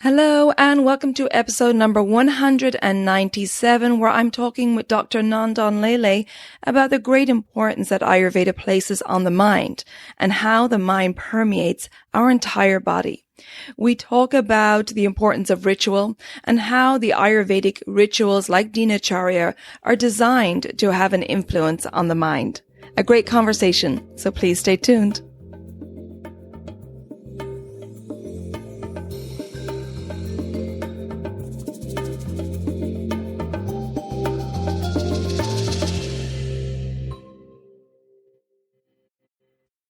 Hello and welcome to episode number 197, where I'm talking with Dr. Nandan Lele about the great importance that Ayurveda places on the mind and how the mind permeates our entire body. We talk about the importance of ritual and how the Ayurvedic rituals like Dinacharya are designed to have an influence on the mind. A great conversation, so please stay tuned.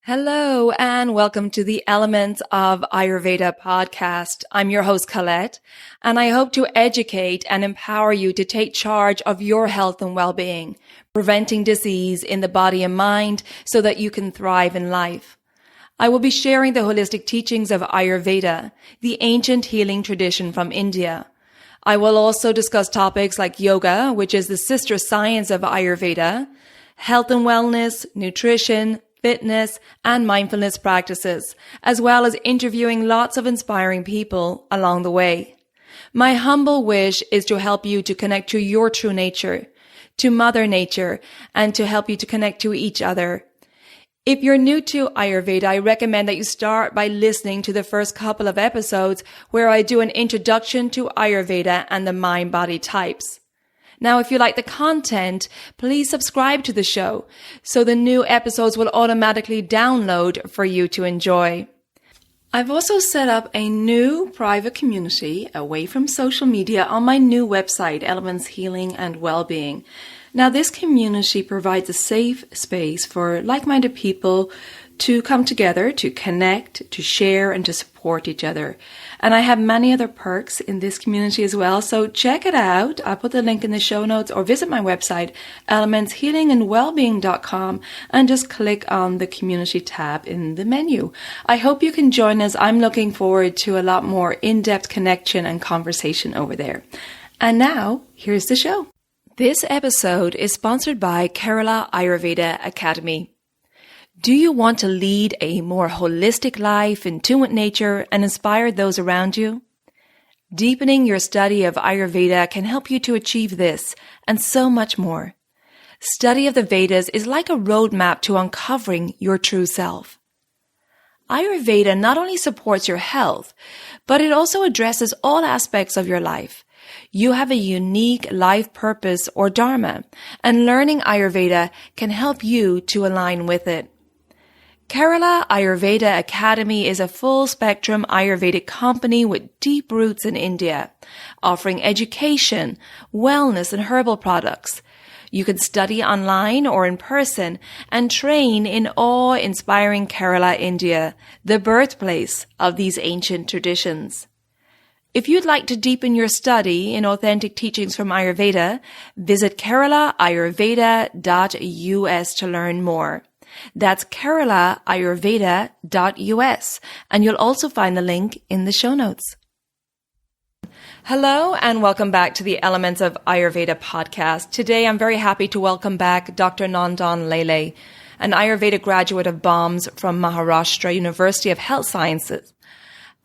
Hello and welcome to the Elements of Ayurveda podcast. I'm your host Colette, and I hope to educate and empower you to take charge of your health and well-being, preventing disease in the body and mind so that you can thrive in life. I will be sharing the holistic teachings of Ayurveda, the ancient healing tradition from India. I will also discuss topics like yoga, which is the sister science of Ayurveda, health and wellness, nutrition, fitness, and mindfulness practices, as well as interviewing lots of inspiring people along the way. My humble wish is to help you to connect to your true nature, to Mother Nature, and to help you to connect to each other. If you're new to Ayurveda, I recommend that you start by listening to the first couple of episodes where I do an introduction to Ayurveda and the mind-body types. Now, if you like the content, please subscribe to the show so the new episodes will automatically download for you to enjoy. I've also set up a new private community away from social media on my new website, Elements Healing and Wellbeing. Now, this community provides a safe space for like-minded people to come together, to connect, to share, and to support each other. And I have many other perks in this community as well, so check it out. I'll put the link in the show notes or visit my website, elementshealingandwellbeing.com, and just click on the community tab in the menu. I hope you can join us. I'm looking forward to a lot more in-depth connection and conversation over there. And now, here's the show. This episode is sponsored by Kerala Ayurveda Academy. Do you want to lead a more holistic life in tune with nature and inspire those around you? Deepening your study of Ayurveda can help you to achieve this and so much more. Study of the Vedas is like a roadmap to uncovering your true self. Ayurveda not only supports your health, but it also addresses all aspects of your life. You have a unique life purpose or dharma, and learning Ayurveda can help you to align with it. Kerala Ayurveda Academy is a full-spectrum Ayurvedic company with deep roots in India, offering education, wellness, and herbal products. You can study online or in person and train in awe-inspiring Kerala, India, the birthplace of these ancient traditions. If you'd like to deepen your study in authentic teachings from Ayurveda, visit keralaayurveda.us to learn more. That's keralaayurveda.us, and you'll also find the link in the show notes. Hello, and welcome back to the Elements of Ayurveda podcast. Today, I'm very happy to welcome back Dr. Nandan Lele, an Ayurveda graduate of BOMS from Maharashtra University of Health Sciences,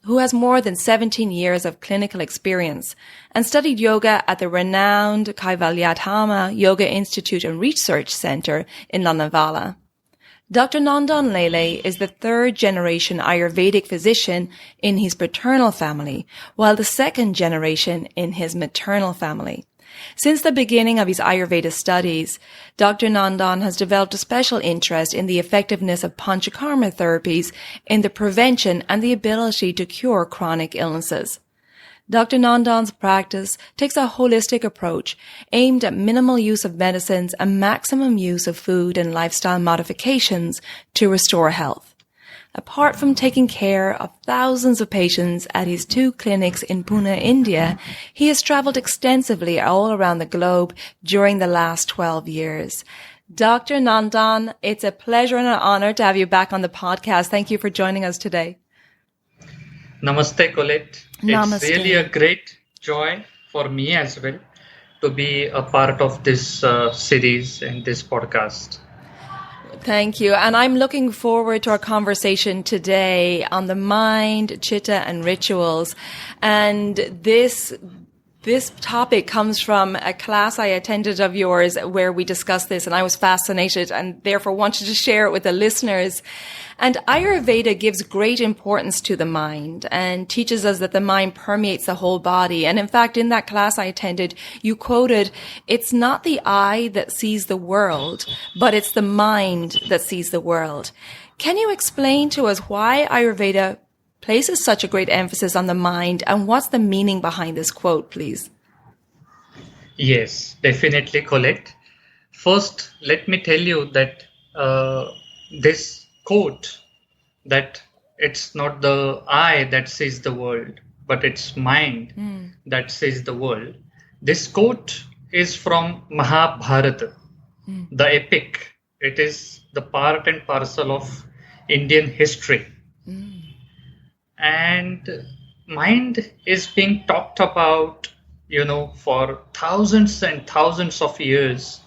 who has more than 17 years of clinical experience and studied yoga at the renowned Kaivalyadhama Yoga Institute and Research Center in Lonavala. Dr. Nandan Lele is the third-generation Ayurvedic physician in his paternal family, while the second generation in his maternal family. Since the beginning of his Ayurveda studies, Dr. Nandan has developed a special interest in the effectiveness of panchakarma therapies in the prevention and the ability to cure chronic illnesses. Dr. Nandan's practice takes a holistic approach aimed at minimal use of medicines and maximum use of food and lifestyle modifications to restore health. Apart from taking care of thousands of patients at his 2 clinics in Pune, India, he has traveled extensively all around the globe during the last 12 years. Dr. Nandan, it's a pleasure and an honor to have you back on the podcast. Thank you for joining us today. Namaste, Colette. Namaste. It's really a great joy for me as well to be a part of this series and this podcast. Thank you. And I'm looking forward to our conversation today on the mind, chitta, and rituals. And this topic comes from a class I attended of yours where we discussed this, and I was fascinated and therefore wanted to share it with the listeners. And Ayurveda gives great importance to the mind and teaches us that the mind permeates the whole body. And in fact, in that class I attended, you quoted, "It's not the eye that sees the world, but it's the mind that sees the world." Can you explain to us why Ayurveda places such a great emphasis on the mind, and what's the meaning behind this quote, please? Yes, definitely, Colette. First, let me tell you that this quote, that it's not the eye that sees the world, but it's mind that sees the world. This quote is from Mahabharata, the epic. It is the part and parcel of Indian history. And mind is being talked about, for thousands and thousands of years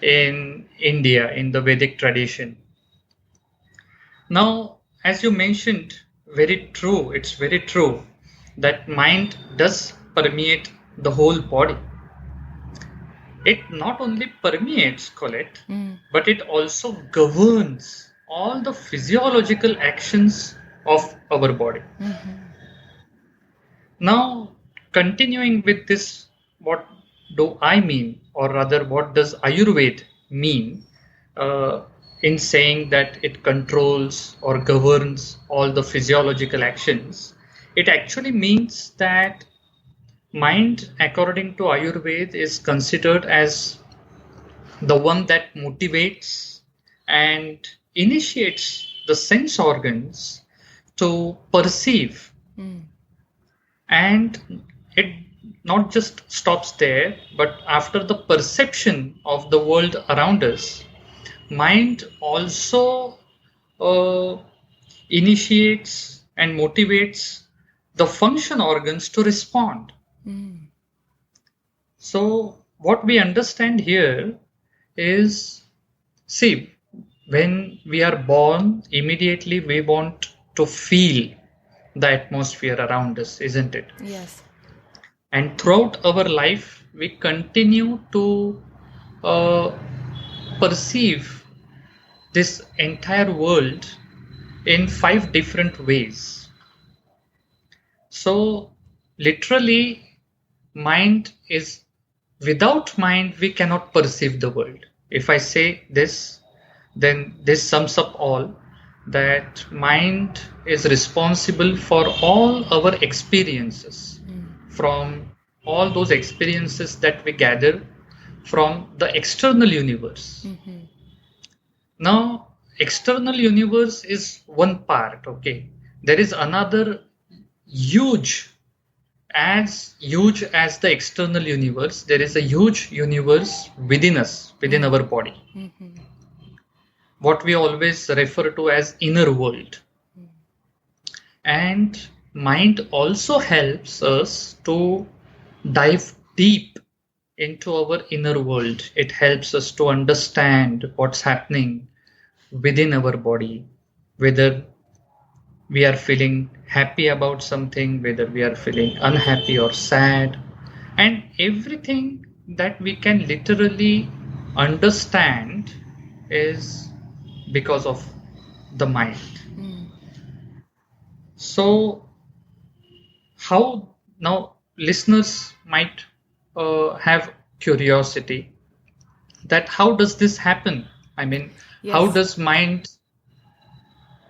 in India, in the Vedic tradition. Now, as you mentioned, it's very true that mind does permeate the whole body. It not only permeates, Colette, but it also governs all the physiological actions of our body. Now, continuing with this, what do I mean, or rather, what does Ayurveda mean in saying that it controls or governs all the physiological actions? It actually means that mind, according to Ayurveda, is considered as the one that motivates and initiates the sense organs to perceive. And it not just stops there, but after the perception of the world around us, mind also initiates and motivates the function organs to respond. So what we understand here is, see, when we are born, immediately we want to feel the atmosphere around us, isn't it? Yes. And throughout our life, we continue to perceive this entire world in 5 different ways. So, literally, without mind, we cannot perceive the world. If I say this, then this sums up all, that mind is responsible for all our experiences, from all those experiences that we gather from the external universe. Now, external universe is one part, okay? There is another huge as the external universe. There is a huge universe within us, within our body. What we always refer to as inner world. And mind also helps us to dive deep into our inner world. It helps us to understand what's happening within our body, whether we are feeling happy about something, whether we are feeling unhappy or sad, and everything that we can literally understand is because of the mind. So, how now listeners might have curiosity that how does this happen? I mean, how does mind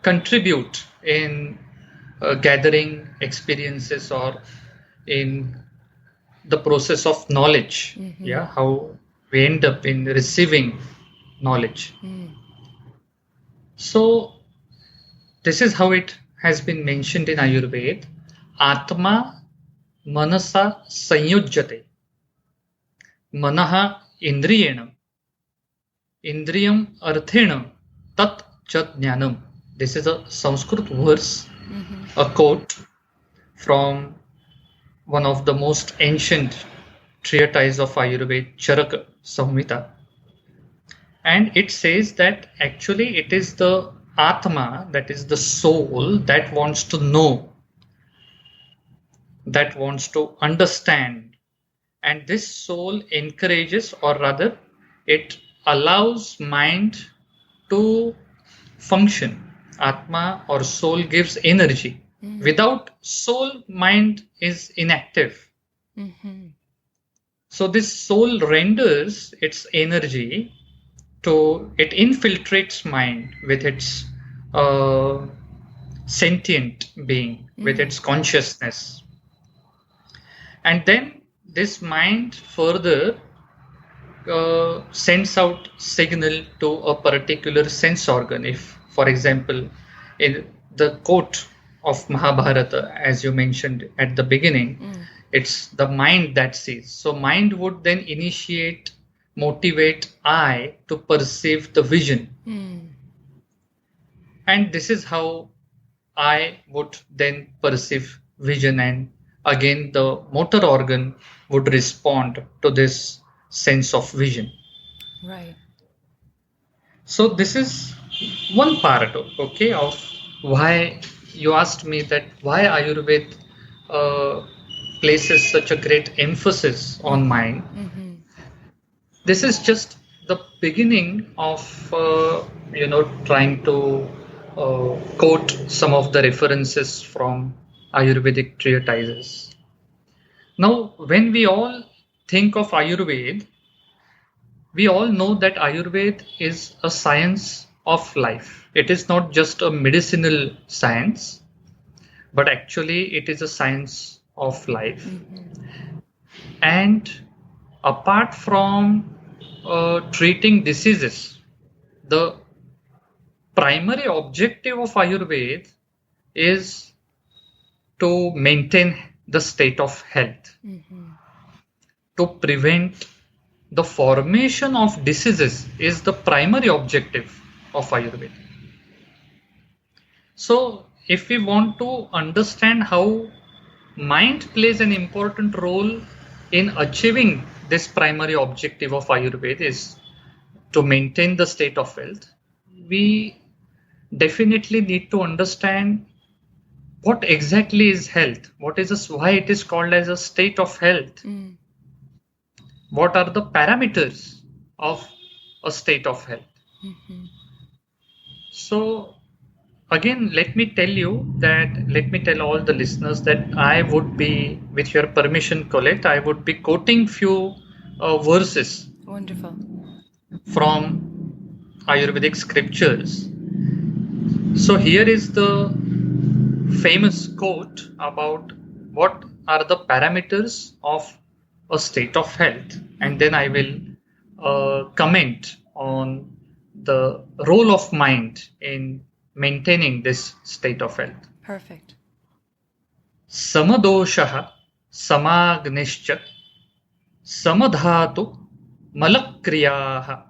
contribute in gathering experiences or in the process of knowledge? How we end up in receiving knowledge. So this is how it has been mentioned in Ayurveda. Atma manasa sanyujyate. Manaha indriyenam. Indriyam arthenam. Tat chat jnanam. This is a Sanskrit verse, a quote from one of the most ancient treatise of Ayurveda, Charaka Samhita. And it says that actually it is the Atma, that is the soul, that wants to know, that wants to understand. And this soul encourages, or rather, it allows mind to function. Atma or soul gives energy. Without soul, mind is inactive. So this soul renders its energy to, it infiltrates mind with its sentient being, with its consciousness. And then this mind further sends out signal to a particular sense organ. If, for example, in the quote of Mahabharata, as you mentioned at the beginning, it's the mind that sees. So mind would then initiate, motivate eye to perceive the vision. And this is how eye would then perceive vision, and again the motor organ would respond to this sense of vision. Right. So this is one part, okay, of why you asked me that why Ayurveda places such a great emphasis on mind. This is just the beginning of trying to quote some of the references from Ayurvedic treatises. Now, when we all think of Ayurveda, we all know that Ayurveda is a science of life. It is not just a medicinal science, but actually it is a science of life. And apart from treating diseases, the primary objective of Ayurveda is to maintain the state of health, to prevent the formation of diseases is the primary objective of Ayurveda. So, if we want to understand how mind plays an important role in achieving this primary objective of Ayurveda, is to maintain the state of health, we definitely need to understand what exactly is health, why it is called as a state of health. What are the parameters of a state of health? So again, let me tell all the listeners that I would be, with your permission, Colette, I would be quoting few verses. Wonderful. From Ayurvedic scriptures. So here is the famous quote about what are the parameters of a state of health, and then I will comment on the role of mind in maintaining this state of health. Perfect. Samadoshaha samagnischa samadhatu malakriyaha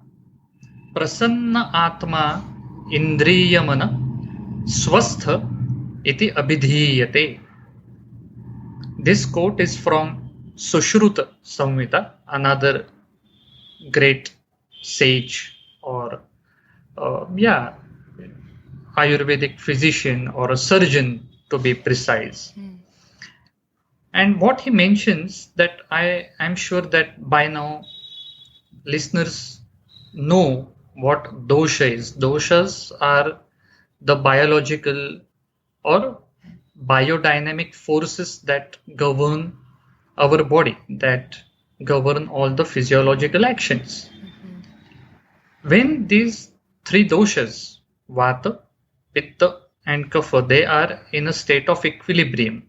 prasanna atma indriyamana swastha iti abhidhiyate. This quote is from Sushruta Samhita, another great sage or Ayurvedic physician or a surgeon, to be precise. And what he mentions, that I am sure that by now listeners know what dosha is. Doshas are the biological or biodynamic forces that govern our body, that govern all the physiological actions. When these three doshas, Vata, Pitta and Kapha, they are in a state of equilibrium,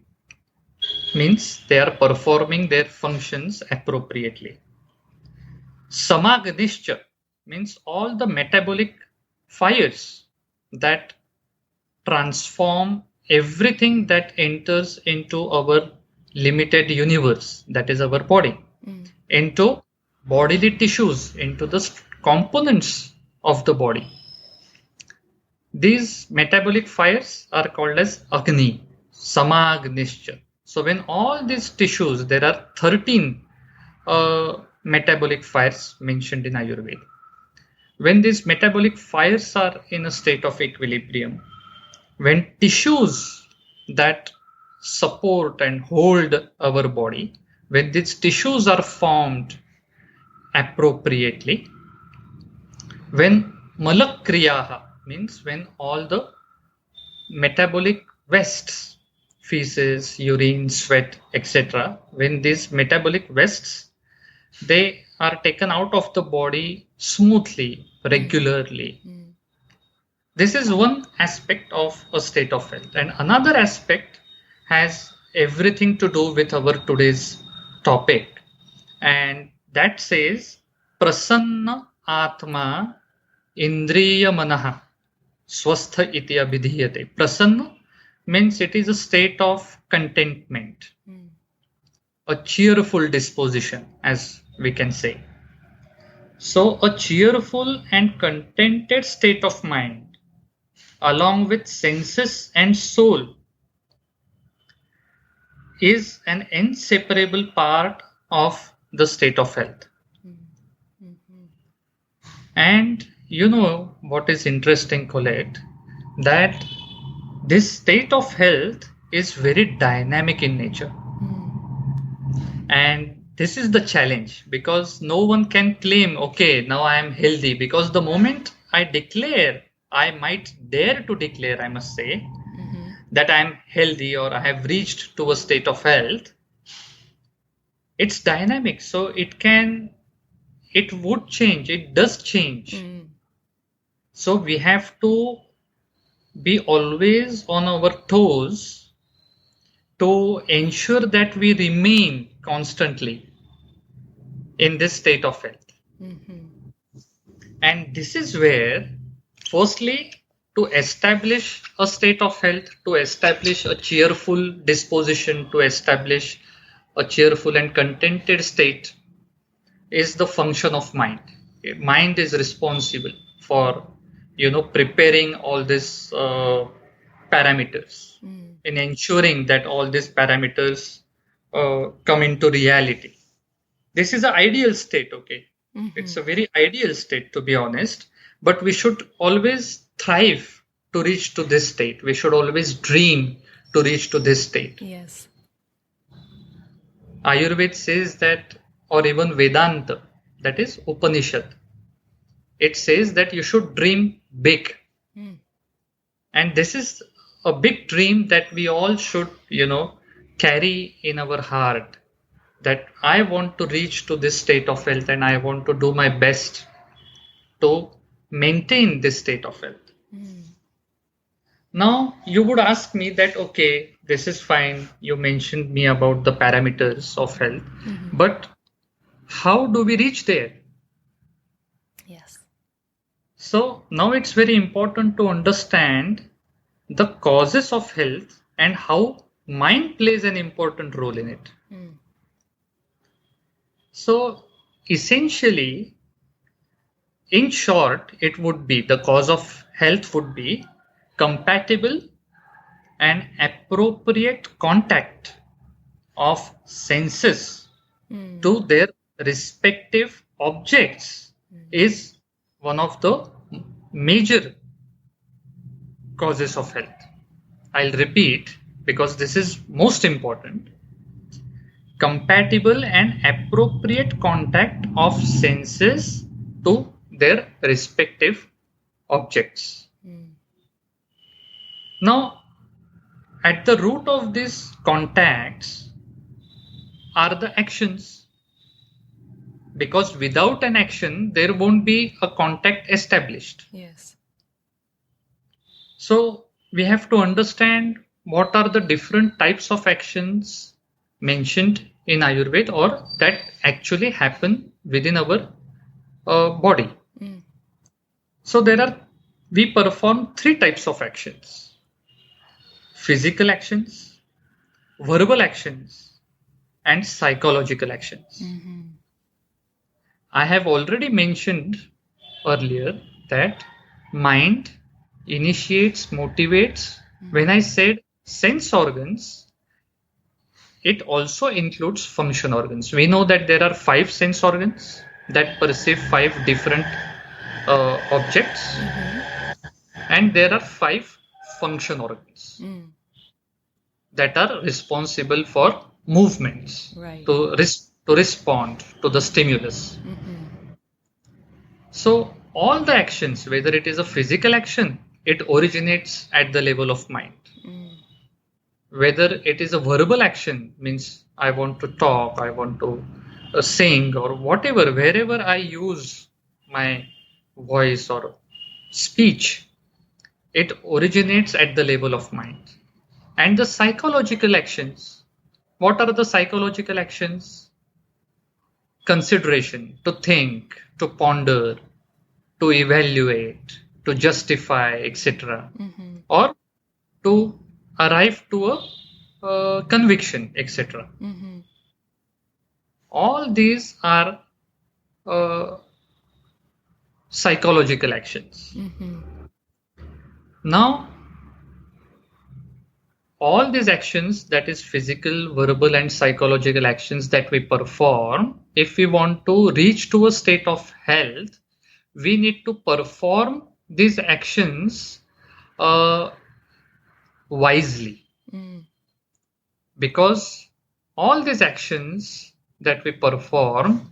means they are performing their functions appropriately. Samagnischa means all the metabolic fires that transform everything that enters into our limited universe, that is our body, into bodily tissues, into the components of the body. These metabolic fires are called as Agni, Samagnischa. So when all these tissues, there are 13 metabolic fires mentioned in Ayurveda. when these metabolic fires are in a state of equilibrium, when tissues that support and hold our body, when these tissues are formed appropriately, when malakriyaha means when all the metabolic wastes, feces, urine, sweat, etc., when these metabolic wastes, they are taken out of the body smoothly, regularly. This is one aspect of a state of health. And another aspect has everything to do with our today's topic. And that says, prasanna atma indriya manaha swastha iti abhidhiyate. Prasanna means it is a state of contentment, a cheerful disposition, as we can say. So a cheerful and contented state of mind, along with senses and soul, is an inseparable part of the state of health. And you know what is interesting, Colette, that this state of health is very dynamic in nature. And this is the challenge, because no one can claim, okay, now I am healthy, because the moment I declare, I might dare to declare, I must say, that I am healthy or I have reached to a state of health, it's dynamic. So it would change, it does change. So we have to be always on our toes to ensure that we remain constantly in this state of health. And this is where, firstly, to establish a state of health, to establish a cheerful disposition, to establish a cheerful and contented state, is the function of mind. Mind is responsible for, preparing all these parameters, in ensuring that all these parameters come into reality. This is an ideal state, okay? It's a very ideal state, to be honest, but we should always thrive to reach to this state. We should always dream to reach to this state. Yes. Ayurveda says that, or even Vedanta, that is Upanishad, it says that you should dream big. And this is a big dream that we all should, carry in our heart, that I want to reach to this state of health and I want to do my best to maintain this state of health. Now, you would ask me that, okay, this is fine. You mentioned me about the parameters of health, but how do we reach there? Yes. So now it's very important to understand the causes of health and how mind plays an important role in it. So essentially, in short, it would be, the cause of health would be compatible and appropriate contact of senses to their respective objects is one of the major causes of health. I'll repeat, because this is most important. Compatible and appropriate contact of senses to their respective objects. Now, at the root of these contacts are the actions, because without an action, there won't be a contact established. Yes. So we have to understand what are the different types of actions mentioned in Ayurveda, or that actually happen within our body. So we perform three types of actions: physical actions, verbal actions, and psychological actions. I have already mentioned earlier that mind initiates, motivates. When I said sense organs, it also includes function organs. We know that there are 5 sense organs that perceive 5 different objects, and there are 5 function organs that are responsible for movements, Right. to respond to the stimulus. So all the actions, whether it is a physical action, it originates at the level of mind. Whether it is a verbal action, means I want to talk, I want to sing, or whatever, wherever I use my voice or speech, it originates at the level of mind. And the psychological actions, what are the psychological actions? Consideration, to think, to ponder, to evaluate, to justify, etc., or to arrive to a conviction, etc. All these are psychological actions. Now, all these actions, that is physical, verbal, and psychological actions that we perform, if we want to reach to a state of health, we need to perform these actions wisely. Because all these actions that we perform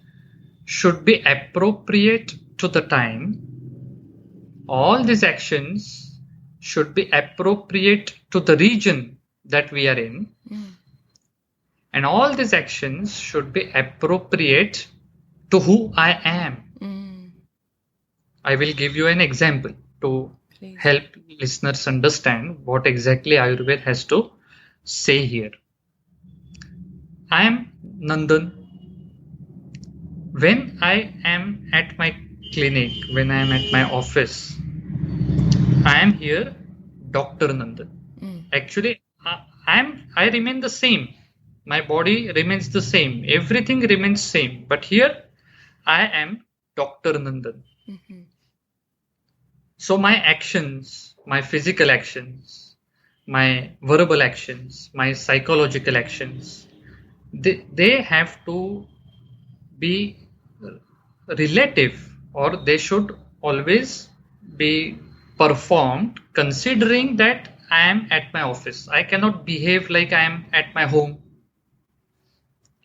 should be appropriate to the time. All these actions should be appropriate to the region that we are in. And all these actions should be appropriate to who I am. I will give you an example to help listeners understand what exactly Ayurveda has to say here. I am Nandan. When I am at my clinic, when I am at my office, I am here Dr. Nandan. Actually, I remain the same. My body remains the same. Everything remains same. But here I am Dr. Nandan. So my actions, my physical actions, my verbal actions, my psychological actions, they have to be relative, or they should always be performed considering that I am at my office. I cannot behave like I am at my home.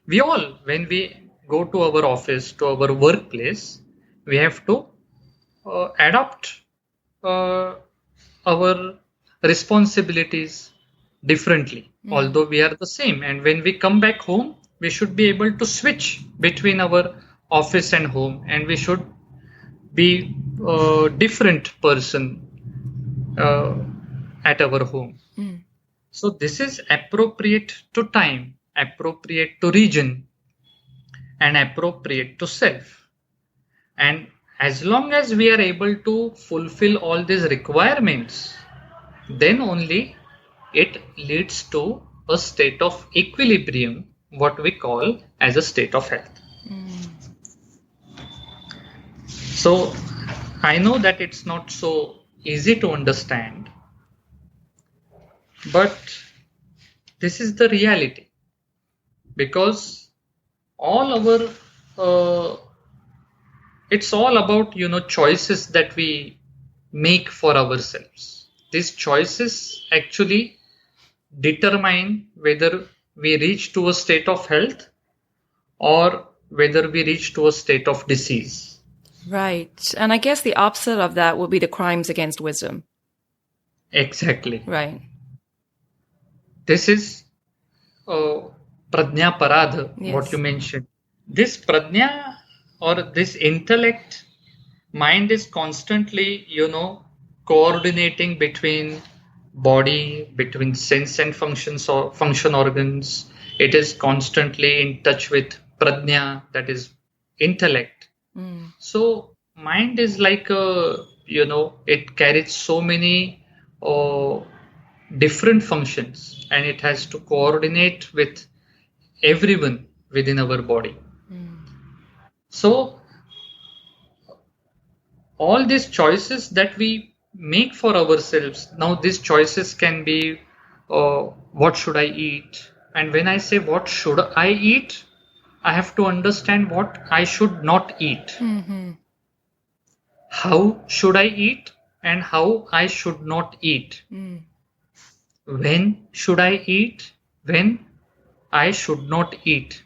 We all, when we go to our office, to our workplace, we have to adopt our responsibilities differently, although we are the same. And when we come back home, we should be able to switch between our office and home, and we should be a different person at our home. So this is appropriate to time, appropriate to region, and appropriate to self. And as long as we are able to fulfill all these requirements, then only it leads to a state of equilibrium, what we call as a state of health. So I know that it's not so easy to understand, but this is the reality, because all our it's all about, choices that we make for ourselves. These choices actually determine whether we reach to a state of health or whether we reach to a state of disease. Right. And I guess the opposite of that would be the crimes against wisdom. Exactly. Right. This is Prajna Paradha, Yes. what you mentioned. This Prajna, or this intellect, mind is constantly, coordinating between body, between sense and functions or function organs. It is constantly in touch with Prajna, that is intellect. So mind is like it carries so many different functions, and it has to coordinate with everyone within our body. So all these choices that we make for ourselves, now these choices can be what should I eat? And when I say what should I eat, I have to understand what I should not eat. how should I eat and how I should not eat. When should I eat? When I should not eat.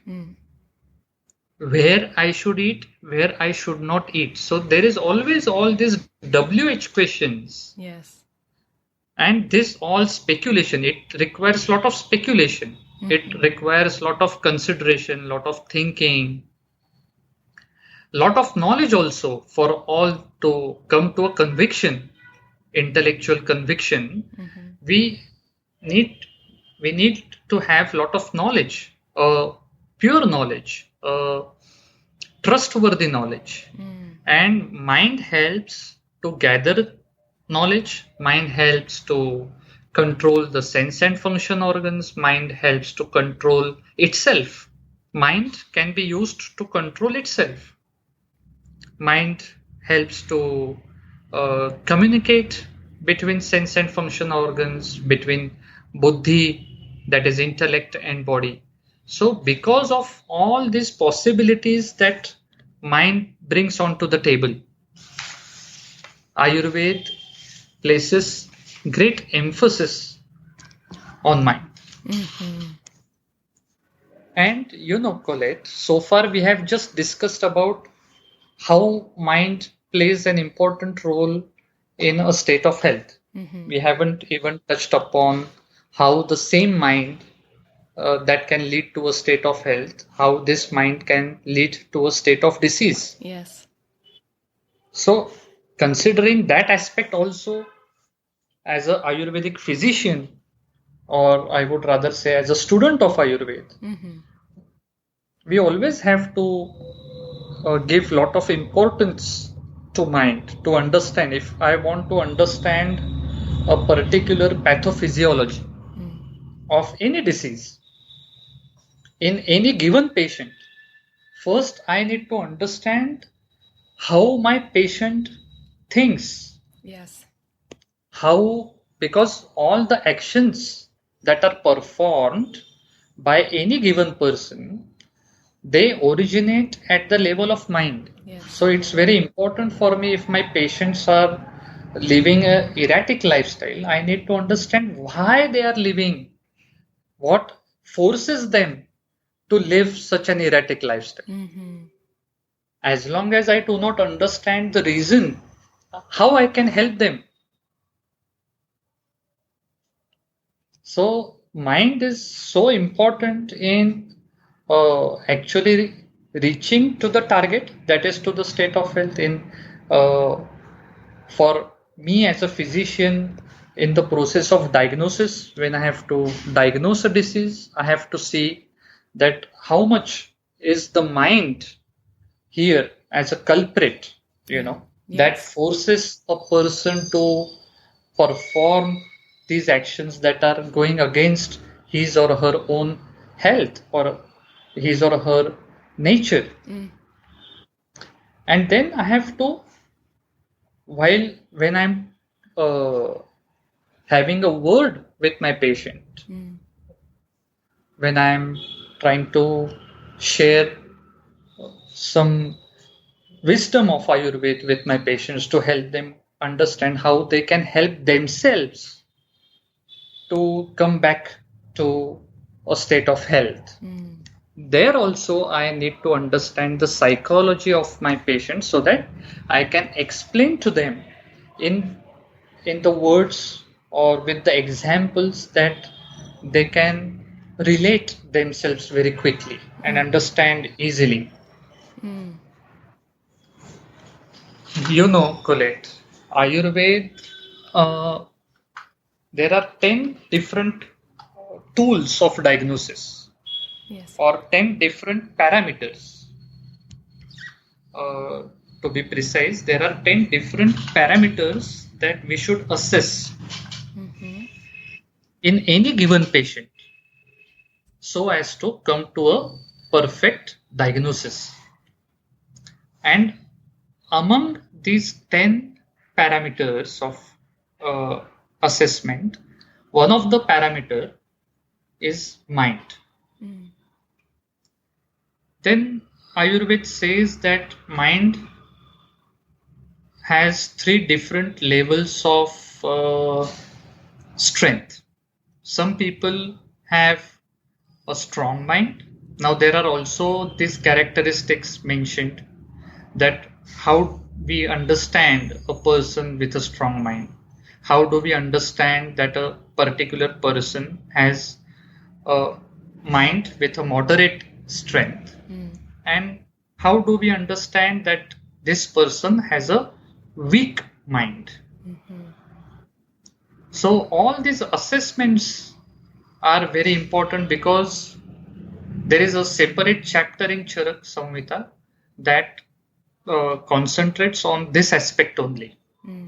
Where I should eat, where I should not eat. So there is always all these WH questions. Yes. And this all speculation. It requires a lot of speculation. It requires a lot of consideration, lot of thinking, lot of knowledge also for all to come to a conviction, intellectual conviction. We need we need to have lot of knowledge, pure knowledge, trustworthy knowledge. And mind helps to gather knowledge. Mind helps to control the sense and function organs. Mind helps to control itself. Mind can be used to control itself. Mind helps to communicate between sense and function organs, between buddhi, that is intellect, and body. So because of all these possibilities that mind brings onto the table, Ayurveda places great emphasis on mind. And Colette, so far we have just discussed about how mind plays an important role in a state of health. We haven't even touched upon how the same mind that can lead to a state of health, how this mind can lead to a state of disease. Yes. So, considering that aspect also, as an Ayurvedic physician, or I would rather say as a student of Ayurveda, we always have to give lot of importance to mind, to understand. If I want to understand a particular pathophysiology of any disease in any given patient, first I need to understand how my patient thinks. Yes. How, because all the actions that are performed by any given person, they originate at the level of mind. Yes. So it's very important for me, if my patients are living an erratic lifestyle, I need to understand why they are living, what forces them to live such an erratic lifestyle. As long as I do not understand the reason, how I can help them. So mind is so important in actually reaching to the target, that is to the state of health. In for me as a physician, in the process of diagnosis, when I have to diagnose a disease, I have to see that how much is the mind here as a culprit, that forces a person to perform these actions that are going against his or her own health or his or her nature. And then I have to, when I'm having a word with my patient, when I'm trying to share some wisdom of Ayurveda with my patients to help them understand how they can help themselves to come back to a state of health. There also I need to understand the psychology of my patients so that I can explain to them in the words or with the examples that they can relate themselves very quickly and understand easily. Colette, Ayurveda, there are 10 different tools of diagnosis. Yes. Or 10 different parameters. To be precise, there are 10 different parameters that we should assess in any given patient so as to come to a perfect diagnosis. And among these 10 parameters of assessment, one of the parameter is mind. Then Ayurveda says that mind has three different levels of strength. Some people have a strong mind. Now, there are also these characteristics mentioned that how we understand a person with a strong mind. How do we understand that a particular person has a mind with a moderate strength? And how do we understand that this person has a weak mind? So all these assessments are very important because there is a separate chapter in Charak Samhita that concentrates on this aspect only.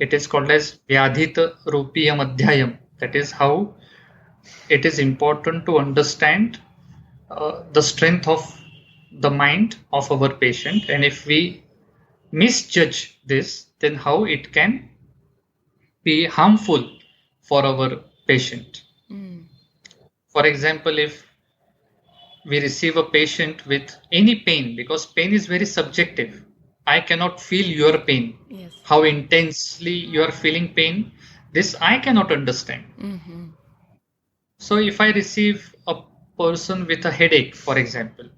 It is called as Vyadhita Rupiyam Adhyayam. That is how it is important to understand the strength of the mind of our patient, and if we misjudge this, then how it can be harmful for our patient. For example, if we receive a patient with any pain, because pain is very subjective. I cannot feel your pain. Yes. How intensely you are feeling pain, this I cannot understand. So if I receive a person with a headache, for example,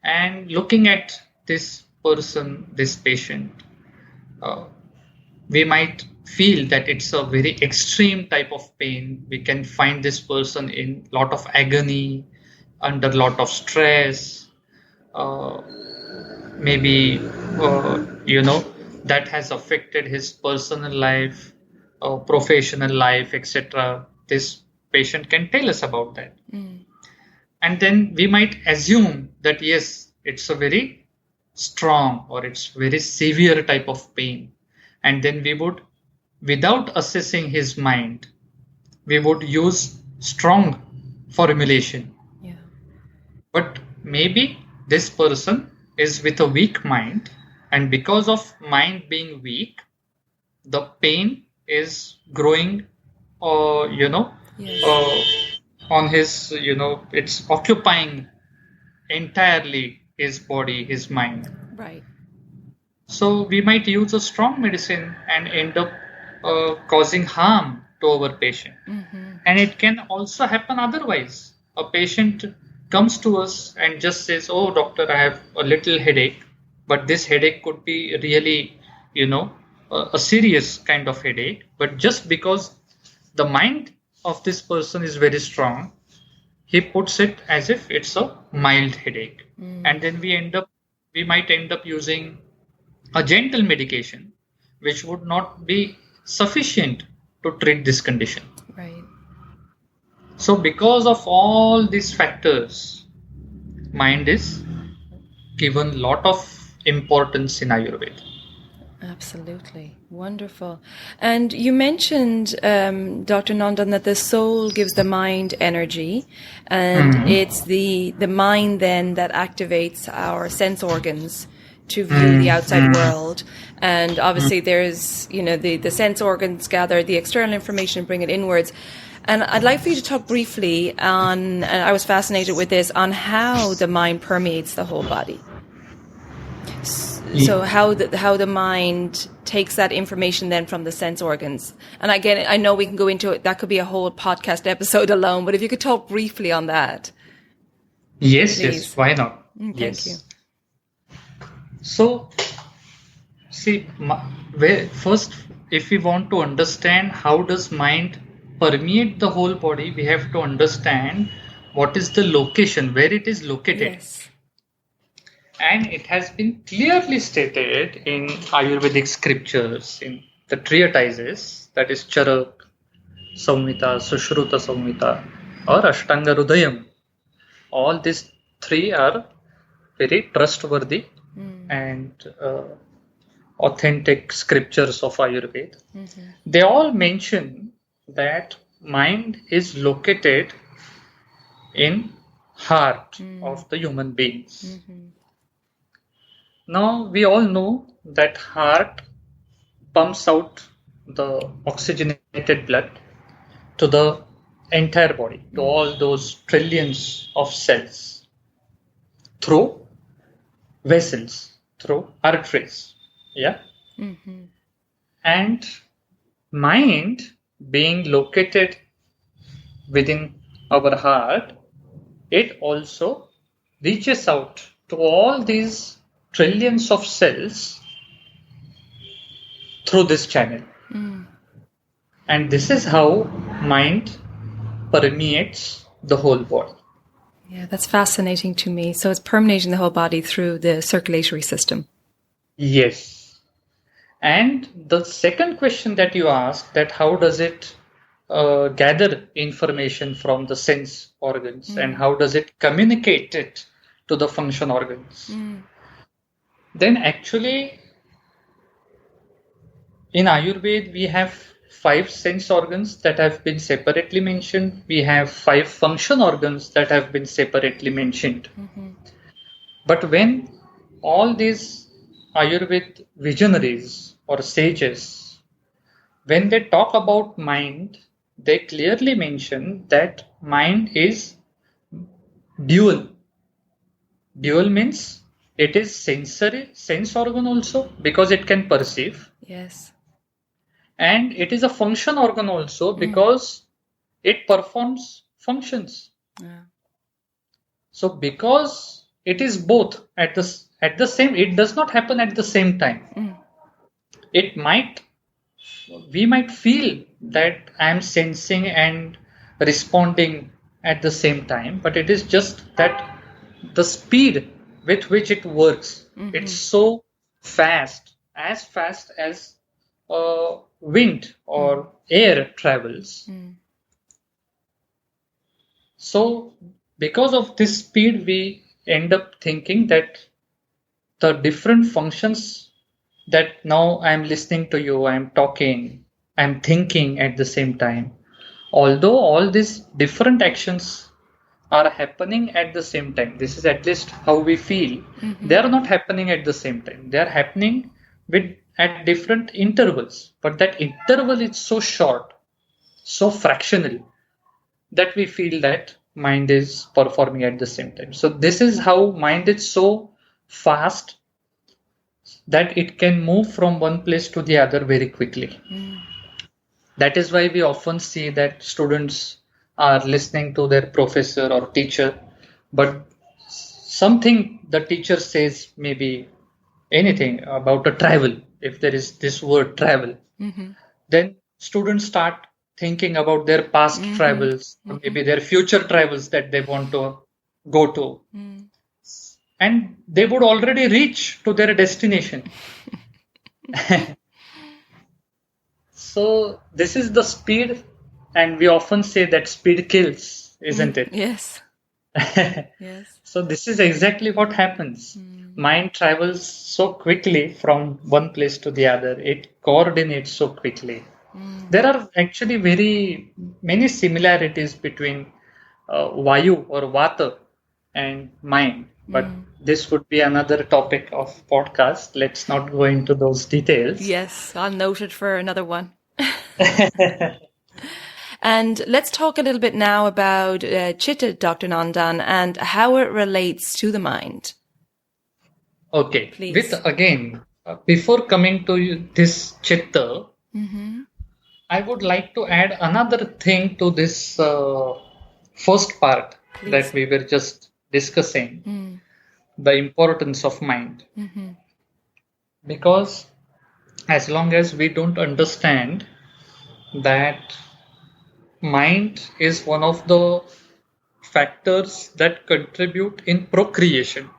and looking at this person, this patient, we might feel that it's a very extreme type of pain. We can find this person in a lot of agony, under a lot of stress, maybe, that has affected his personal life, professional life, etc. This patient can tell us about that. And then we might assume that, yes, it's a very strong or it's very severe type of pain. And then we would, without assessing his mind, we would use strong formulation. Yeah. But maybe this person is with a weak mind, and because of mind being weak, the pain is growing, on his, it's occupying entirely his body, his mind. Right. So we might use a strong medicine and end up causing harm to our patient. And it can also happen otherwise. A patient comes to us and just says, "Oh, doctor, I have a little headache," but this headache could be really, a serious kind of headache. But just because the mind of this person is very strong, he puts it as if it's a mild headache. And then we might end up using a gentle medication, which would not be sufficient to treat this condition. Right. So because of all these factors, mind is given a lot of importance in Ayurveda. Absolutely. Wonderful. And you mentioned, Dr. Nandan, that the soul gives the mind energy, and it's the mind then that activates our sense organs to view the outside world. And obviously there's, the sense organs gather the external information, bring it inwards. And I'd like for you to talk briefly on, and I was fascinated with this, on how the mind permeates the whole body. So how the mind takes that information then from the sense organs. And again, I know we can go into it. That could be a whole podcast episode alone, but if you could talk briefly on that. Yes, please. yes. Why not? Thank you. So, see, first, if we want to understand how does mind permeate the whole body, we have to understand what is the location, where it is located. Yes. And it has been clearly stated in Ayurvedic scriptures, in the treatises, that is Charak, Samhita, Sushruta Samhita, or Ashtanga Hridayam. All these three are very trustworthy and authentic scriptures of Ayurveda. They all mention that mind is located in heart of the human beings. Now we all know that heart pumps out the oxygenated blood to the entire body, to all those trillions of cells, through vessels, through arteries. Yeah. Mm-hmm. And mind being located within our heart, it also reaches out to all these trillions of cells through this channel. Mm. And this is how mind permeates the whole body. Yeah, that's fascinating to me. So it's permeating the whole body through the circulatory system. Yes. And the second question that you asked, that how does it gather information from the sense organs and how does it communicate it to the function organs? Then actually in Ayurveda we have 5 sense organs that have been separately mentioned. We have 5 function organs that have been separately mentioned. But when all these Ayurveda visionaries or sages, when they talk about mind, they clearly mention that mind is dual. Dual means it is sense organ also because it can perceive. Yes. And it is a function organ also because it performs functions. Yeah. So because it is both at the same, it does not happen at the same time. We might feel that I am sensing and responding at the same time, but it is just that the speed with which it works, it's so fast as wind or air travels. So because of this speed, we end up thinking that the different functions that now I'm listening to you, I'm talking, I'm thinking at the same time. Although all these different actions are happening at the same time, this is at least how we feel. They are not happening at the same time. They are happening at different intervals. But that interval is so short, so fractional, that we feel that mind is performing at the same time. So this is how mind is so fast that it can move from one place to the other very quickly. That is why we often see that students are listening to their professor or teacher, but something the teacher says, maybe anything about a travel, if there is this word travel, then students start thinking about their past travels, or maybe their future travels that they want to go to. And they would already reach to their destination. So this is the speed, and we often say that speed kills, isn't it? Yes. Yes. So this is exactly what happens. Mind travels so quickly from one place to the other. It coordinates so quickly. There are actually very many similarities between Vayu or Vata and mind. But this would be another topic of podcast. Let's not go into those details. Yes, I'll note it for another one. And let's talk a little bit now about Chitta, Dr. Nandan, and how it relates to the mind. Okay. Please. Before coming to this Chitta, I would like to add another thing to this first part that we were just discussing, the importance of mind. Because as long as we don't understand that mind is one of the factors that contribute in procreation,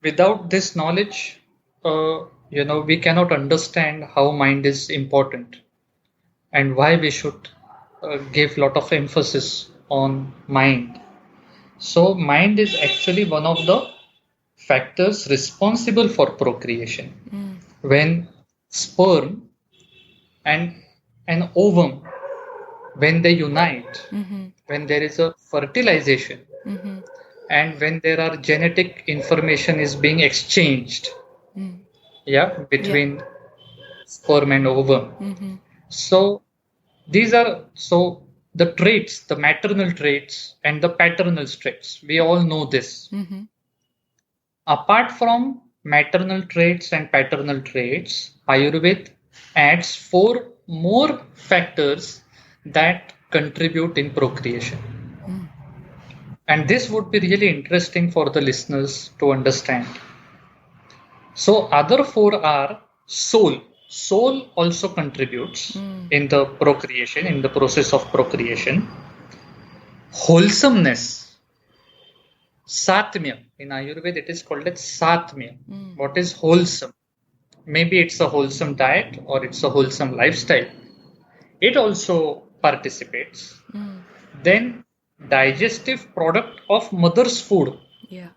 without this knowledge, we cannot understand how mind is important and why we should give a lot of emphasis on mind. So mind is actually one of the factors responsible for procreation. When sperm and an ovum, when they unite, when there is a fertilization, and when there are genetic information is being exchanged, between sperm and ovum. So these are the traits, the maternal traits and the paternal traits. We all know this. Apart from maternal traits and paternal traits, Ayurveda adds 4 more factors that contribute in procreation. And this would be really interesting for the listeners to understand. So other 4 are soul. Soul also contributes in the procreation, in the process of procreation. Wholesomeness. Satmya. In Ayurveda, it is called as Satmya. What is wholesome? Maybe it's a wholesome diet or it's a wholesome lifestyle. It also participates. Then digestive product of mother's food. Yeah.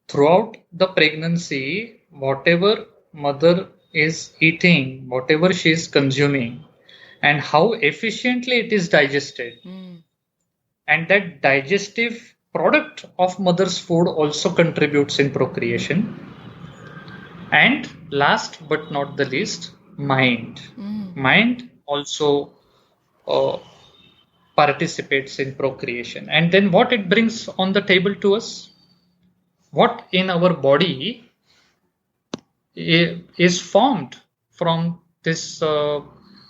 Throughout the pregnancy, whatever mother is eating, whatever she is consuming, and how efficiently it is digested. And that digestive product of mother's food also contributes in procreation. And last but not the least, mind. Mind also participates in procreation. And then what it brings on the table to us? What in our body is formed from this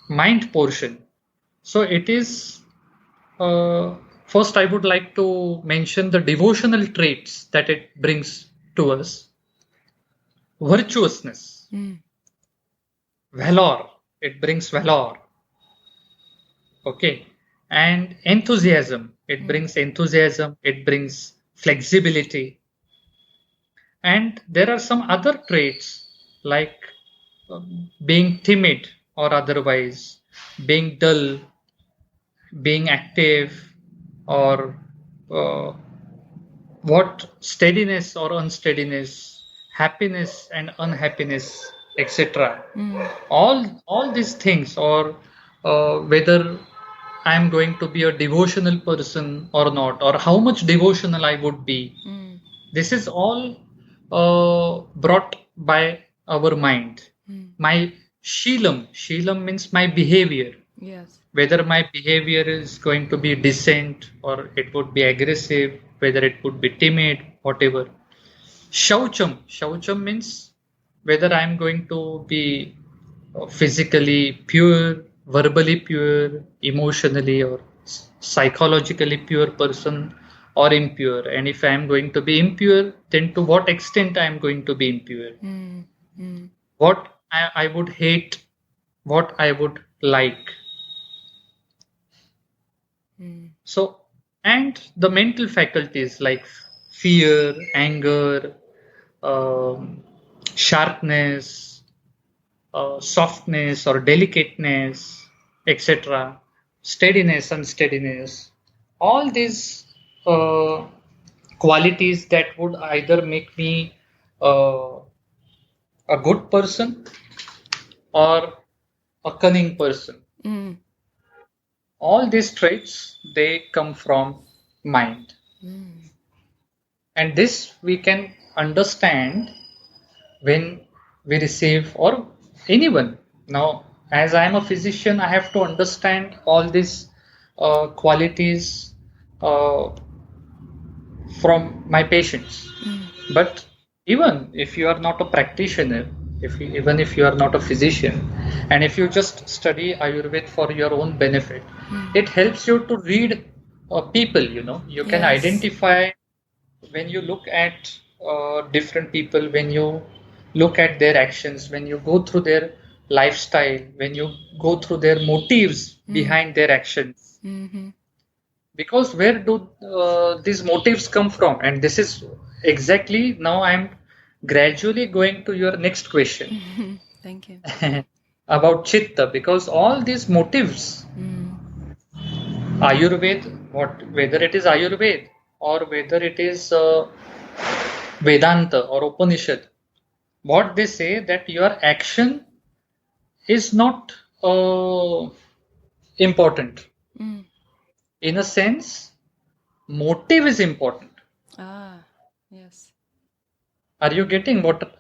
mind portion. So it is, first I would like to mention the devotional traits that it brings to us. Virtuousness, valor, it brings valor. Okay. And enthusiasm, it brings enthusiasm, it brings flexibility. And there are some other traits like being timid or otherwise, being dull, being active, or what steadiness or unsteadiness, happiness and unhappiness, etc. All these things, or whether I am going to be a devotional person or not, or how much devotional I would be. This is all brought by our mind. My Sheelam means my behavior. Yes. Whether my behavior is going to be decent or it would be aggressive, whether it would be timid, whatever. Shaucham means whether I am going to be physically pure, verbally pure, emotionally or psychologically pure person or impure. And if I am going to be impure, then to what extent I am going to be impure? What I would hate, what I would like. So, and the mental faculties like fear, anger, sharpness, softness or delicateness, etc., steadiness, unsteadiness, all these qualities that would either make me a good person or a cunning person. All these traits, they come from mind. And this we can understand when we receive, or anyone. Now, as I am a physician, I have to understand all these qualities from my patients. But even if you are not a practitioner, even if you are not a physician, and if you just study Ayurveda for your own benefit, it helps you to read people, you can identify when you look at different people, when you look at their actions, when you go through their lifestyle, when you go through their motives behind their actions. Because where do these motives come from? And this is exactly, now I'm gradually going to your next question. Thank you. About Chitta, because all these motives, Ayurveda, whether it is Ayurveda or whether it is Vedanta or Upanishad, what they say that your action is not important. In a sense, motive is important. Yes. Are you getting what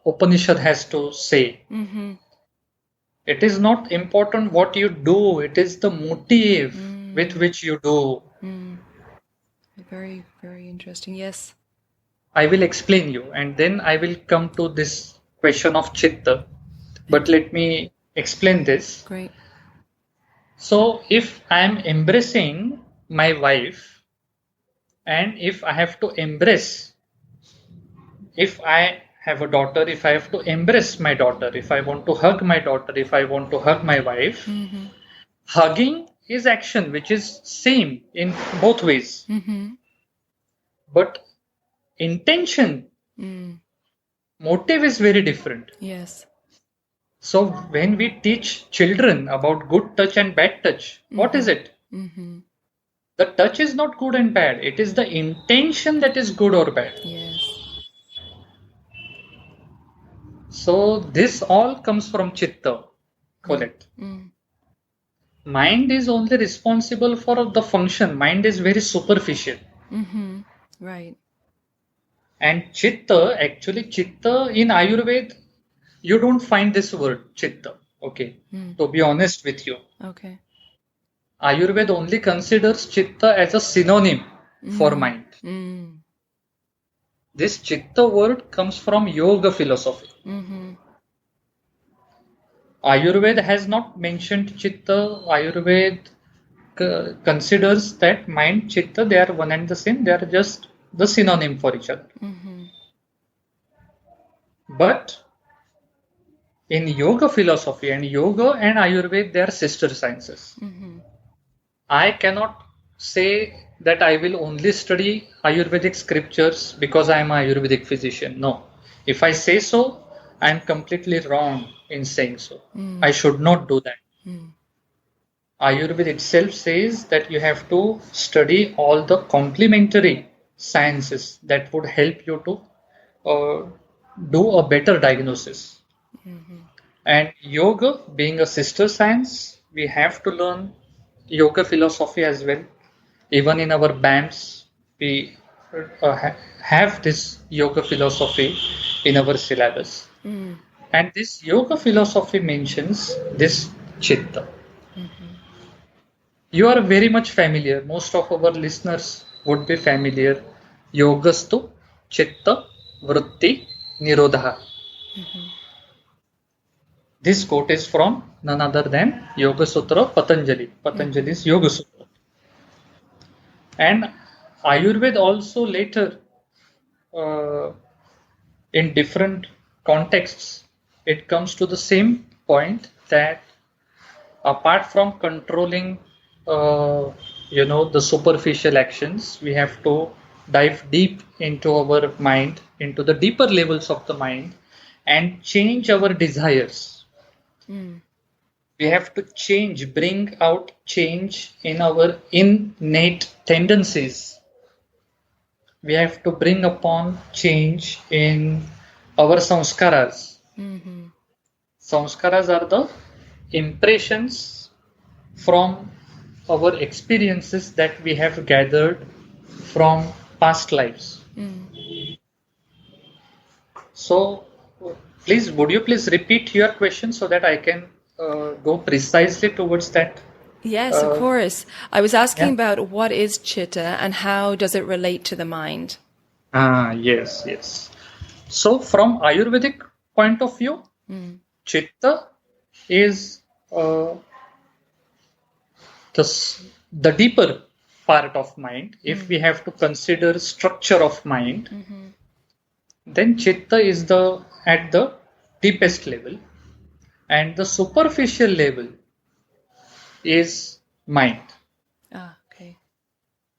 Upanishad has to say? It is not important what you do, it is the motive with which you do. Very, very interesting. Yes. I will explain you, and then I will come to this question of Chitta. But let me explain this. Great. So if I am embracing my wife, and if I have to embrace, if I have a daughter, if I have to embrace my daughter, if I want to hug my daughter, if I want to hug my wife, hugging is action which is same in both ways. But intention, motive is very different. Yes. So when we teach children about good touch and bad touch, what is it? The touch is not good and bad. It is the intention that is good or bad. Yes. So this all comes from Chitta, Colette. Mind is only responsible for the function. Mind is very superficial. Right. And Chitta, actually Chitta in Ayurveda, you don't find this word Chitta. Okay. To be honest with you. Okay. Ayurveda only considers Chitta as a synonym for mind. This Chitta word comes from yoga philosophy. Ayurveda has not mentioned Chitta. Ayurveda considers that mind, Chitta, they are one and the same. They are just the synonym for each other. But in yoga philosophy, and yoga and Ayurveda, they are sister sciences. I cannot say that I will only study Ayurvedic scriptures because I am an Ayurvedic physician. No. If I say so, I am completely wrong in saying so. I should not do that. Ayurveda itself says that you have to study all the complementary sciences that would help you to do a better diagnosis. And yoga, being a sister science, we have to learn yoga philosophy as well. Even in our BAMs, we have this yoga philosophy in our syllabus. And this yoga philosophy mentions this Chitta. You are very much familiar. Most of our listeners would be familiar. Yogastu Chitta Vritti Nirodha. This quote is from none other than Yoga Sutra Patanjali. Patanjali's Yoga Sutra. And Ayurveda also later, in different contexts, it comes to the same point that apart from controlling, the superficial actions, we have to dive deep into our mind, into the deeper levels of the mind, and change our desires. We have to bring out change in our innate tendencies. We have to bring upon change in our samskaras. Samskaras are the impressions from our experiences that we have gathered from past lives. So, would you please repeat your question so that I can go precisely towards that? Yes, of course. I was asking about what is Chitta and how does it relate to the mind? Yes. So from Ayurvedic point of view, Chitta is the deeper part of mind. If we have to consider structure of mind, then Chitta is at the deepest level, and the superficial level is mind. Okay.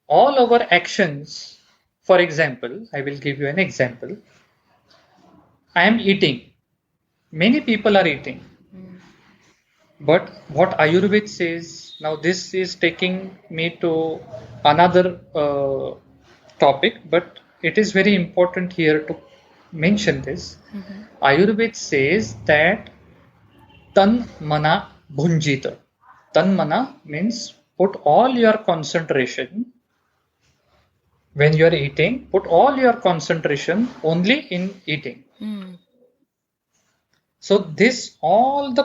All our actions, for example, I will give you an example. I am eating. Many people are eating. But what Ayurveda says, now this is taking me to another topic, but it is very important here to mention this. Ayurveda says that tan mana bhunjita. Tan mana means put all your concentration when you are eating, put all your concentration only in eating. So this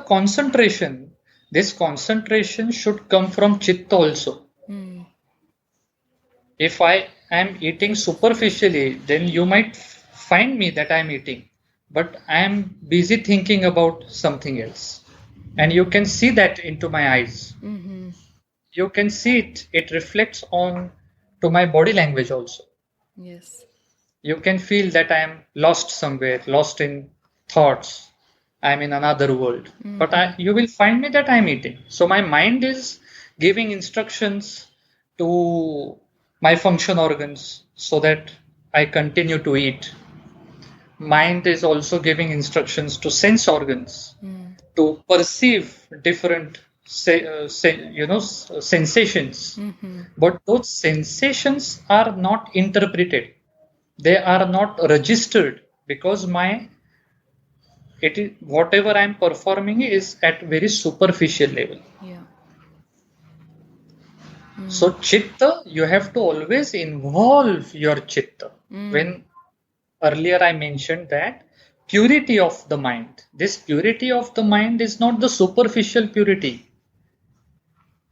concentration should come from Chitta also. If I I'm eating superficially, then you might find me that I'm eating, but I'm busy thinking about something else. And you can see that into my eyes. You can see it. It reflects on to my body language also. Yes. You can feel that I am lost somewhere, lost in thoughts. I'm in another world. But you will find me that I'm eating. So my mind is giving instructions to my function organs so that I continue to eat. Mind is also giving instructions to sense organs to perceive different sensations. But those sensations are not interpreted. They are not registered because whatever I'm performing is at very superficial level. Yeah. So chitta, you have to always involve your chitta. When earlier I mentioned that purity of the mind. This purity of the mind is not the superficial purity.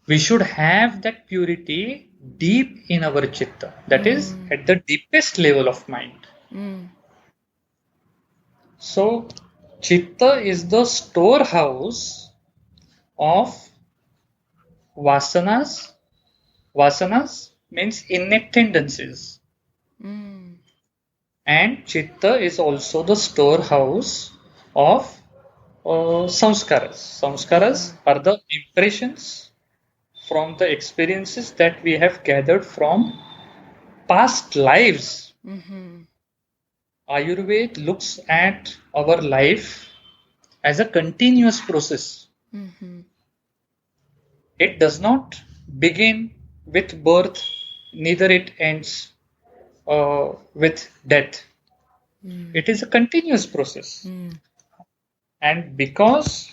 We should have that purity deep in our chitta. That is at the deepest level of mind. So chitta is the storehouse of vasanas. Vasanas means innate tendencies. And chitta is also the storehouse of samskaras. Samskaras are the impressions from the experiences that we have gathered from past lives. Ayurveda looks at our life as a continuous process. It does not begin with birth, neither it ends with death. It is a continuous process. And because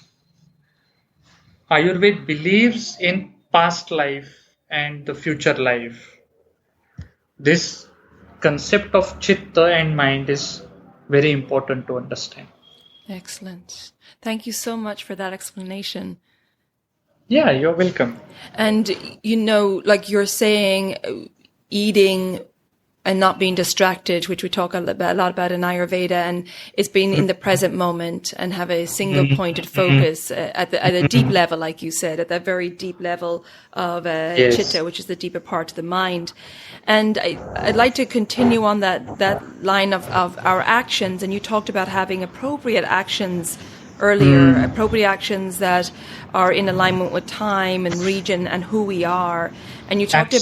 Ayurveda believes in past life and the future life, this concept of chitta and mind is very important to understand. Excellent. Thank you so much for that explanation. Yeah, you're welcome. And, like you're saying, eating and not being distracted, which we talk a lot about in Ayurveda, and it's being in the present moment and have a single pointed focus at a deep level, like you said, at that very deep level of Chitta, which is the deeper part of the mind. And I'd like to continue on that line of our actions. And you talked about having appropriate actions earlier, appropriate actions that are in alignment with time and region and who we are. And you talked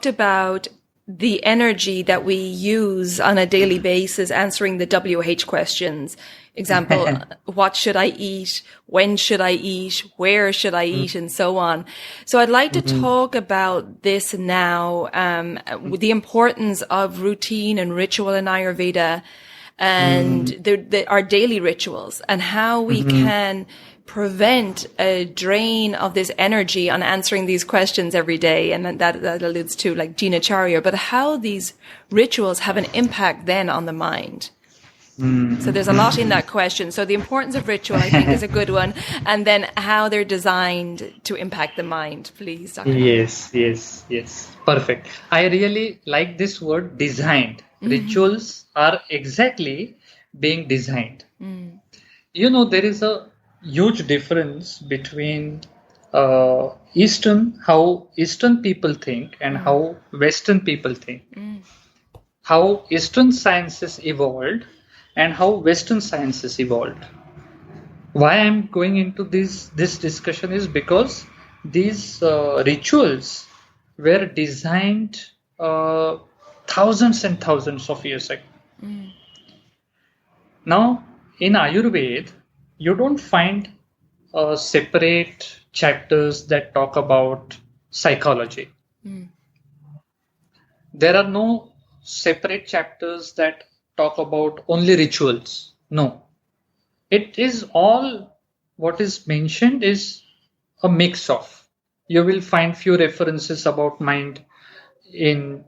about the energy that we use on a daily basis answering the WH questions. Example, what should I eat? When should I eat? Where should I eat? And so on. So I'd like to talk about this now, the importance of routine and ritual in Ayurveda and our daily rituals and how we can prevent a drain of this energy on answering these questions every day. And that alludes to like dinacharya, but how these rituals have an impact then on the mind. So there's a lot in that question. So the importance of ritual, I think, is a good one. And then how they're designed to impact the mind, please, Dr. Yes. Perfect. I really like this word designed. Rituals are exactly being designed. There is a huge difference between how Eastern people think and how Western people think. How Eastern sciences evolved and how Western sciences evolved. Why I'm going into this discussion is because these rituals were designed thousands and thousands of years ago. Now, in Ayurveda, you don't find separate chapters that talk about psychology. There are no separate chapters that talk about only rituals. No. It is all what is mentioned is a mix of. You will find few references about mind in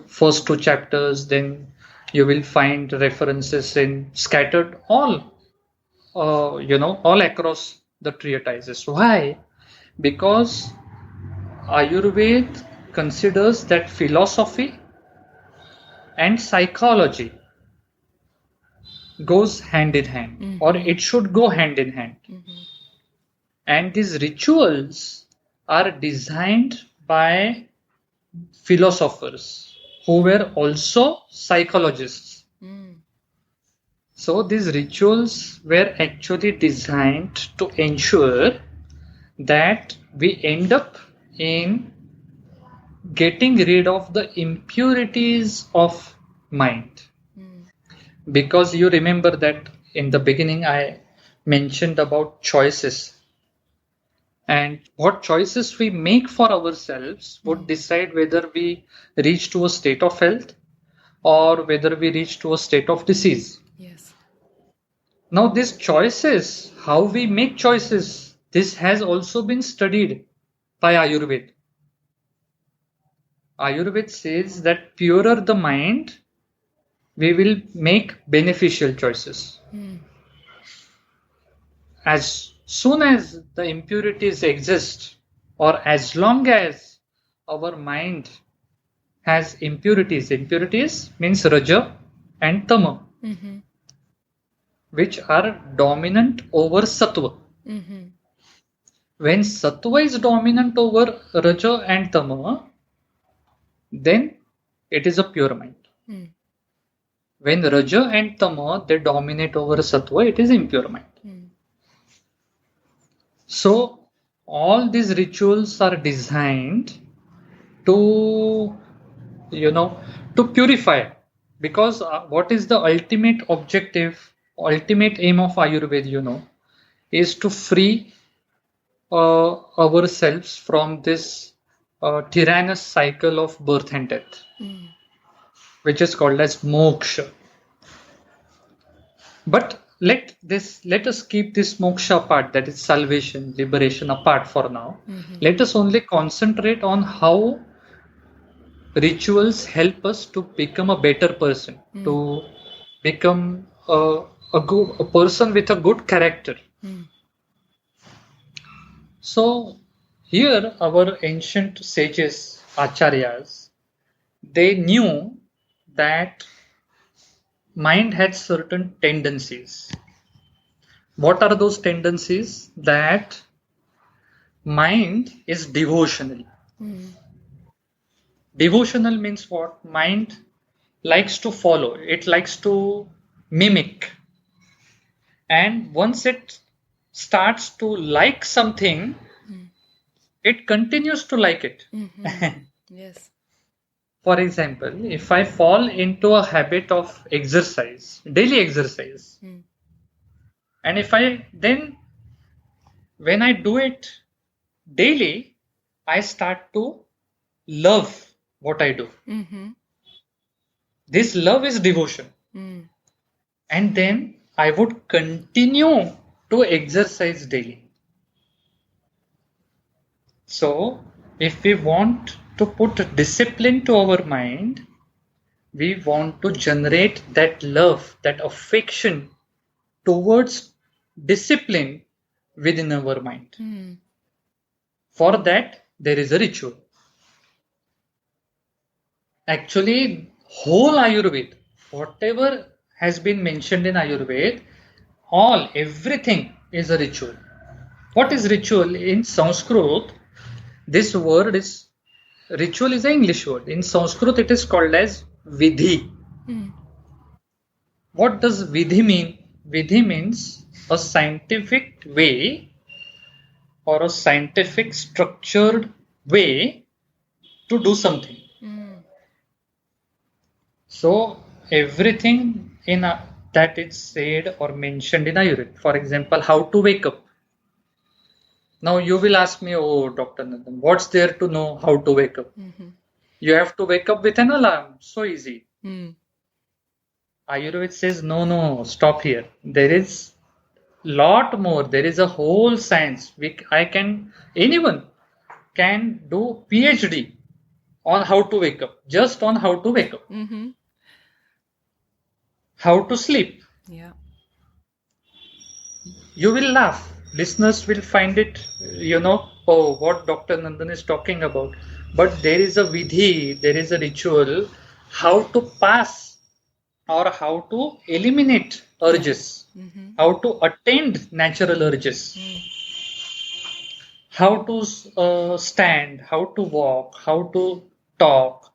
first two chapters, then you will find references in scattered all across the treatises. Why? Because Ayurveda considers that philosophy and psychology goes hand in hand, or it should go hand in hand. And these rituals are designed by philosophers who were also psychologists. So these rituals were actually designed to ensure that we end up in getting rid of the impurities of mind. Because you remember that in the beginning I mentioned about choices. And what choices we make for ourselves would decide whether we reach to a state of health or whether we reach to a state of disease. Yes. Now these choices, how we make choices, this has also been studied by Ayurveda. Ayurveda says that purer the mind, we will make beneficial choices. As soon as the impurities exist, or as long as our mind has impurities means raja and tama, which are dominant over sattva. When sattva is dominant over raja and tama, then it is a pure mind. When raja and tama, they dominate over sattva, it is impure mind. So all these rituals are designed to purify, because what is the ultimate objective, ultimate aim of Ayurveda, is to free ourselves from this tyrannous cycle of birth and death, which is called as moksha. But let us keep this moksha part, that is salvation, liberation, apart for now. Let us only concentrate on how rituals help us to become a better person, to become a person with a good character. So here our ancient sages, acharyas, they knew that mind had certain tendencies. What are those tendencies? That mind is devotional. Devotional means what? Mind likes to follow, it likes to mimic. And once it starts to like something, it continues to like it. Yes. For example, if I fall into a habit of exercise, daily exercise, and if I then, when I do it daily, I start to love what I do. This love is devotion. And then I would continue to exercise daily. So, if we want to put discipline to our mind, we want to generate that love, that affection towards discipline within our mind. For that, there is a ritual. Actually, whole Ayurveda, whatever has been mentioned in Ayurveda, everything is a ritual. What is ritual? In Sanskrit, this word is, ritual is an English word. In Sanskrit, it is called as vidhi. What does vidhi mean? Vidhi means a scientific way or a scientific structured way to do something. So everything in that is said or mentioned in Ayurveda. For example, how to wake up. Now you will ask me, oh Dr. Nandan, what's there to know how to wake up? You have to wake up with an alarm. So easy. Ayurveda says, no, stop here. There is lot more. There is a whole science. Anyone can do PhD on how to wake up. Just on how to wake up. How to sleep. Yeah. You will laugh. Listeners will find it, oh, what Dr. Nandan is talking about. But there is a vidhi, there is a ritual how to pass or how to eliminate urges, how to attend natural urges, how to stand, how to walk, how to talk.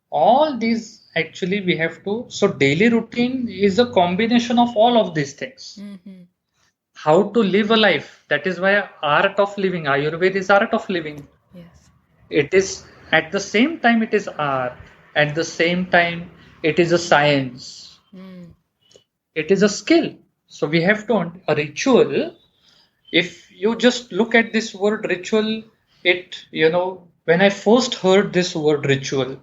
All these actually we have to. So daily routine is a combination of all of these things. How to live a life. That is why art of living. Ayurveda is art of living. Yes. It is at the same time it is art. At the same time it is a science. It is a skill. So we have to a ritual. If you just look at this word ritual, when I first heard this word ritual,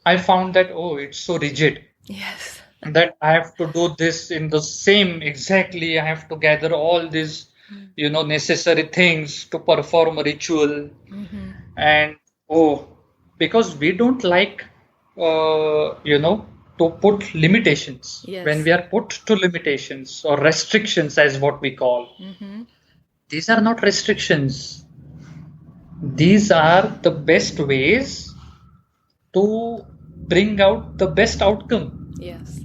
I found that, oh, it's so rigid. Yes. That I have to do this in the same exactly. I have to gather all these, necessary things to perform a ritual. And because we don't like, to put limitations. Yes. When we are put to limitations or restrictions, as what we call, these are not restrictions. These are the best ways to bring out the best outcome. Yes.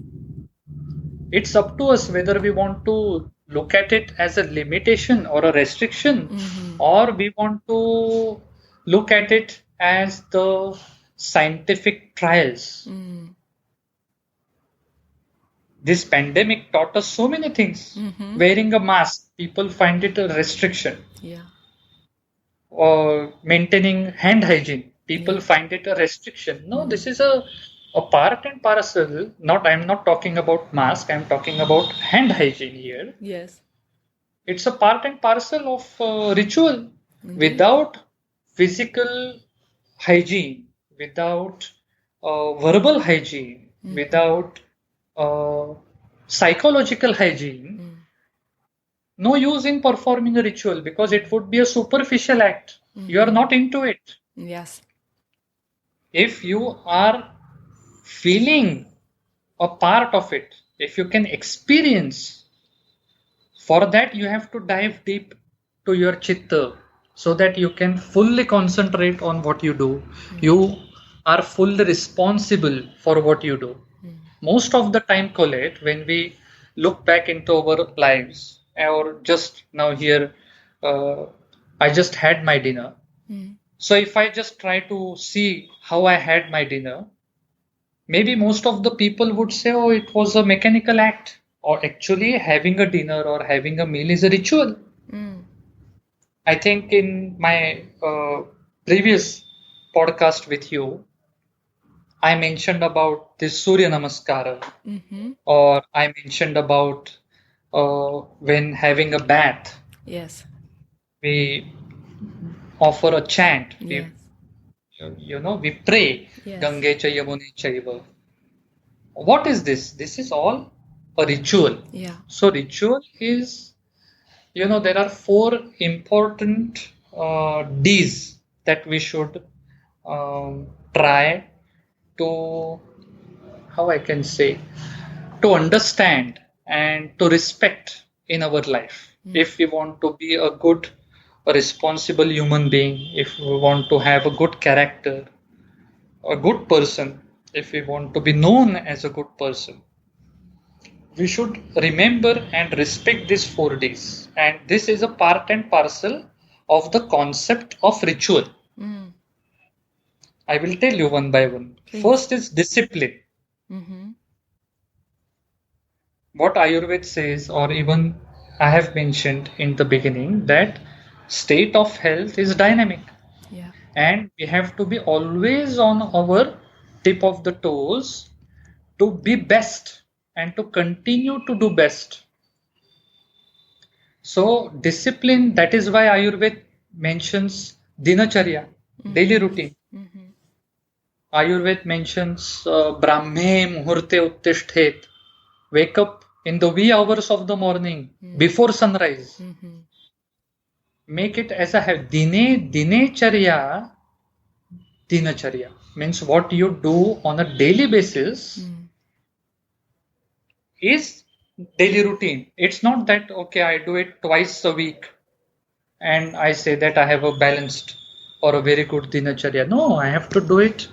It's up to us whether we want to look at it as a limitation or a restriction, or we want to look at it as the scientific trials. This pandemic taught us so many things. Wearing a mask, people find it a restriction. Yeah. Or maintaining hand hygiene, people find it a restriction. No, this is a part and parcel. I'm not talking about mask, I'm talking about hand hygiene here. Yes. It's a part and parcel of ritual. Without physical hygiene, without verbal hygiene, without psychological hygiene, no use in performing a ritual, because it would be a superficial act. You are not into it. Yes. If you are feeling a part of it, if you can experience, for that you have to dive deep to your Chitta, so that you can fully concentrate on what you do. You are fully responsible for what you do. Most of the time, Colette, when we look back into our lives, or just now here, I just had my dinner. So if I just try to see how I had my dinner, maybe most of the people would say, oh, it was a mechanical act. Or actually having a dinner or having a meal is a ritual. I think in my previous podcast with you, I mentioned about this Surya Namaskara, or I mentioned about when having a bath. Yes. We offer a chant. Yes. We pray. Yes. Gange cha Yamune chaiva. What is this? This is all a ritual. Yeah. So ritual is, there are 4 important D's that we should try to, how I can say, to understand and to respect in our life. If we want to be a good, a responsible human being, if we want to have a good character, a good person, if we want to be known as a good person, we should remember and respect these 4 Ds. And this is a part and parcel of the concept of ritual. I will tell you one by one. Please. First is discipline. What Ayurveda says, or even I have mentioned in the beginning, that state of health is dynamic. Yeah. And we have to be always on our tip of the toes to be best and to continue to do best. So discipline, that is why Ayurveda mentions dinacharya, daily routine. Ayurveda mentions Brahme Muhurte Uttishtet, wake up in the wee hours of the morning, before sunrise. Make it as a habit. Dinacharya means what you do on a daily basis is daily routine. It's not that, okay, I do it twice a week and I say that I have a balanced or a very good dinacharya. No, I have to do it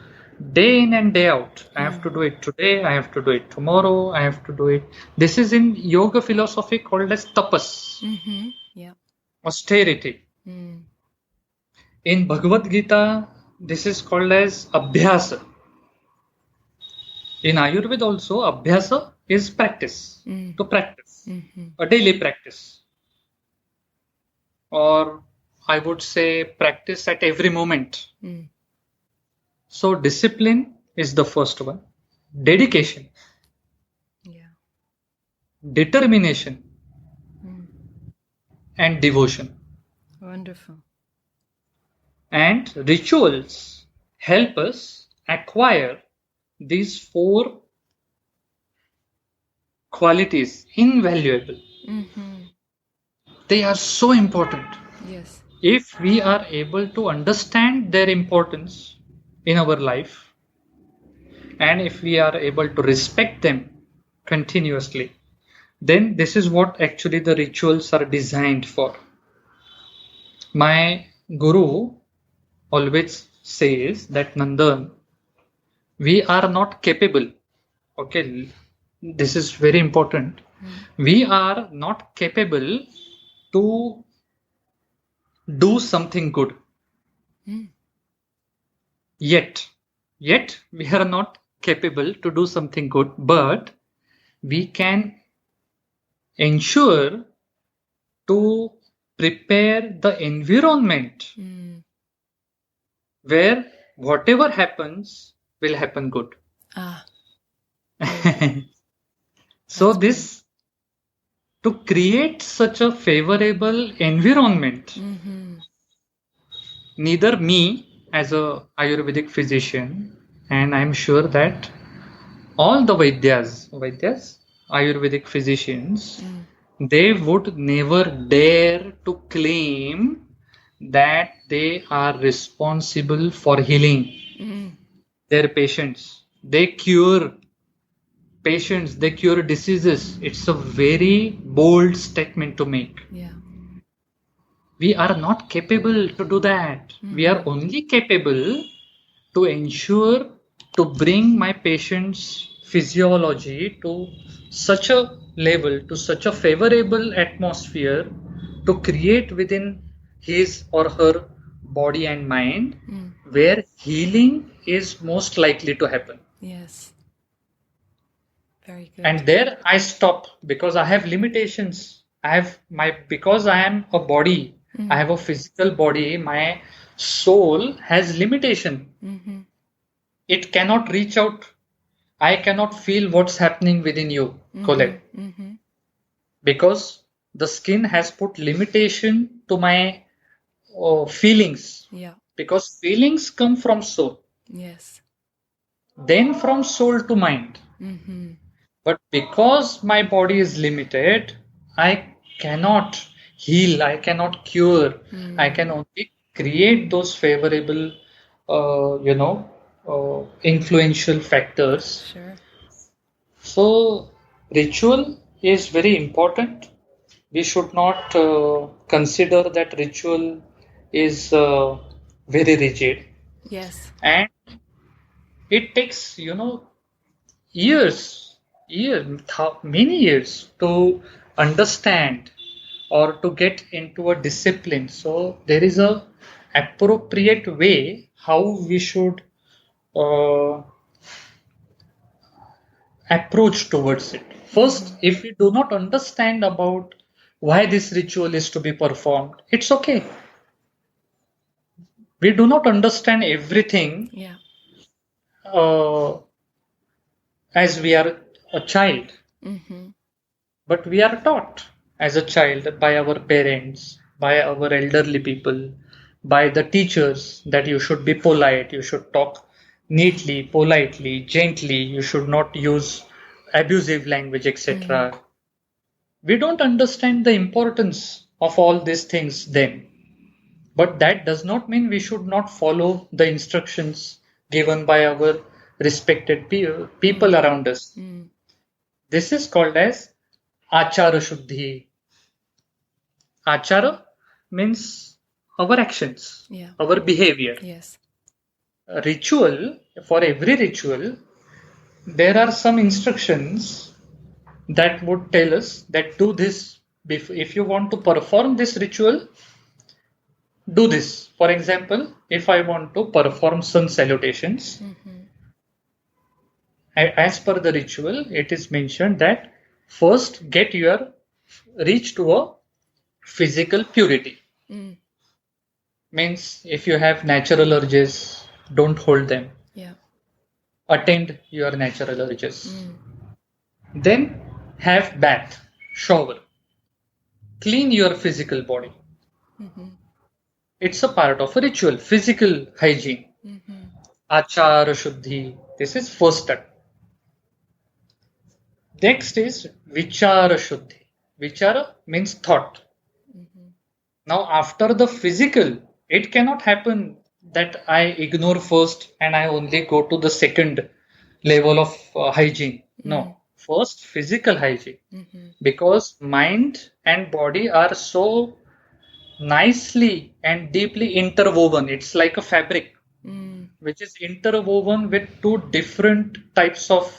day in and day out. I have to do it today, I have to do it tomorrow, I have to do it. This is in yoga philosophy called as tapas, Yeah. austerity. In Bhagavad Gita, this is called as abhyasa. In Ayurveda also, abhyasa is practice, to practice, a daily practice. Or I would say practice at every moment. So discipline is the first one. Dedication, Yeah. determination, and devotion. Wonderful. And rituals help us acquire these four qualities, invaluable. They are so important. Yes. If we are able to understand their importance in our life, and if we are able to respect them continuously, then this is what actually the rituals are designed for. My guru always says that, Nandan, we are not capable. Okay, this is very important. We are not capable to do something good. Yet we are not capable to do something good, but we can ensure to prepare the environment where whatever happens will happen good. So this, to create such a favorable environment, neither me as a Ayurvedic physician, and I'm sure that all the Vaidyas, Ayurvedic physicians, they would never dare to claim that they are responsible for healing their patients. They cure patients, they cure diseases. It's a very bold statement to make. Yeah. We are not capable to do that. We are only capable to ensure to bring my patient's physiology to such a level, to such a favorable atmosphere, to create within his or her body and mind where healing is most likely to happen. Yes. Very good. And there I stop because I have limitations. Because I am a body, I have a physical body, my soul has limitation. It cannot reach out. I cannot feel what's happening within you, Colette. Because the skin has put limitation to my feelings. Yeah. Because feelings come from soul. Yes. Then from soul to mind. But because my body is limited, I cannot heal, I cannot cure. I can only create those favorable, influential factors. Sure. So ritual is very important. We should not consider that ritual is very rigid. Yes. And it takes, many years to understand or to get into a discipline. So there is a appropriate way how we should approach towards it. First, if we do not understand about why this ritual is to be performed, it's okay. We do not understand everything. Yeah. As we are a child. But we are taught as a child by our parents, by our elderly people, by the teachers that you should be polite, you should talk neatly, politely, gently, you should not use abusive language, etc. We don't understand the importance of all these things then. But that does not mean we should not follow the instructions given by our respected people around us. This is called as Achara Shuddhi. Achara means our actions, Yeah. our behavior. Yes. A ritual, for every ritual, there are some instructions that would tell us that do this. If you want to perform this ritual, do this. For example, if I want to perform sun salutations, as per the ritual, it is mentioned that first reach to a physical purity. Means if you have natural urges, don't hold them. Yeah. Attend your natural urges. Then have bath, shower, clean your physical body. It's a part of a ritual, physical hygiene. Achara Shuddhi. This is first step. Next is Vichara Shuddhi. Vichara means thought. Now, after the physical, it cannot happen that I ignore first and I only go to the second level of hygiene. No, first physical hygiene. Because mind and body are so nicely and deeply interwoven. It's like a fabric which is interwoven with two different types of,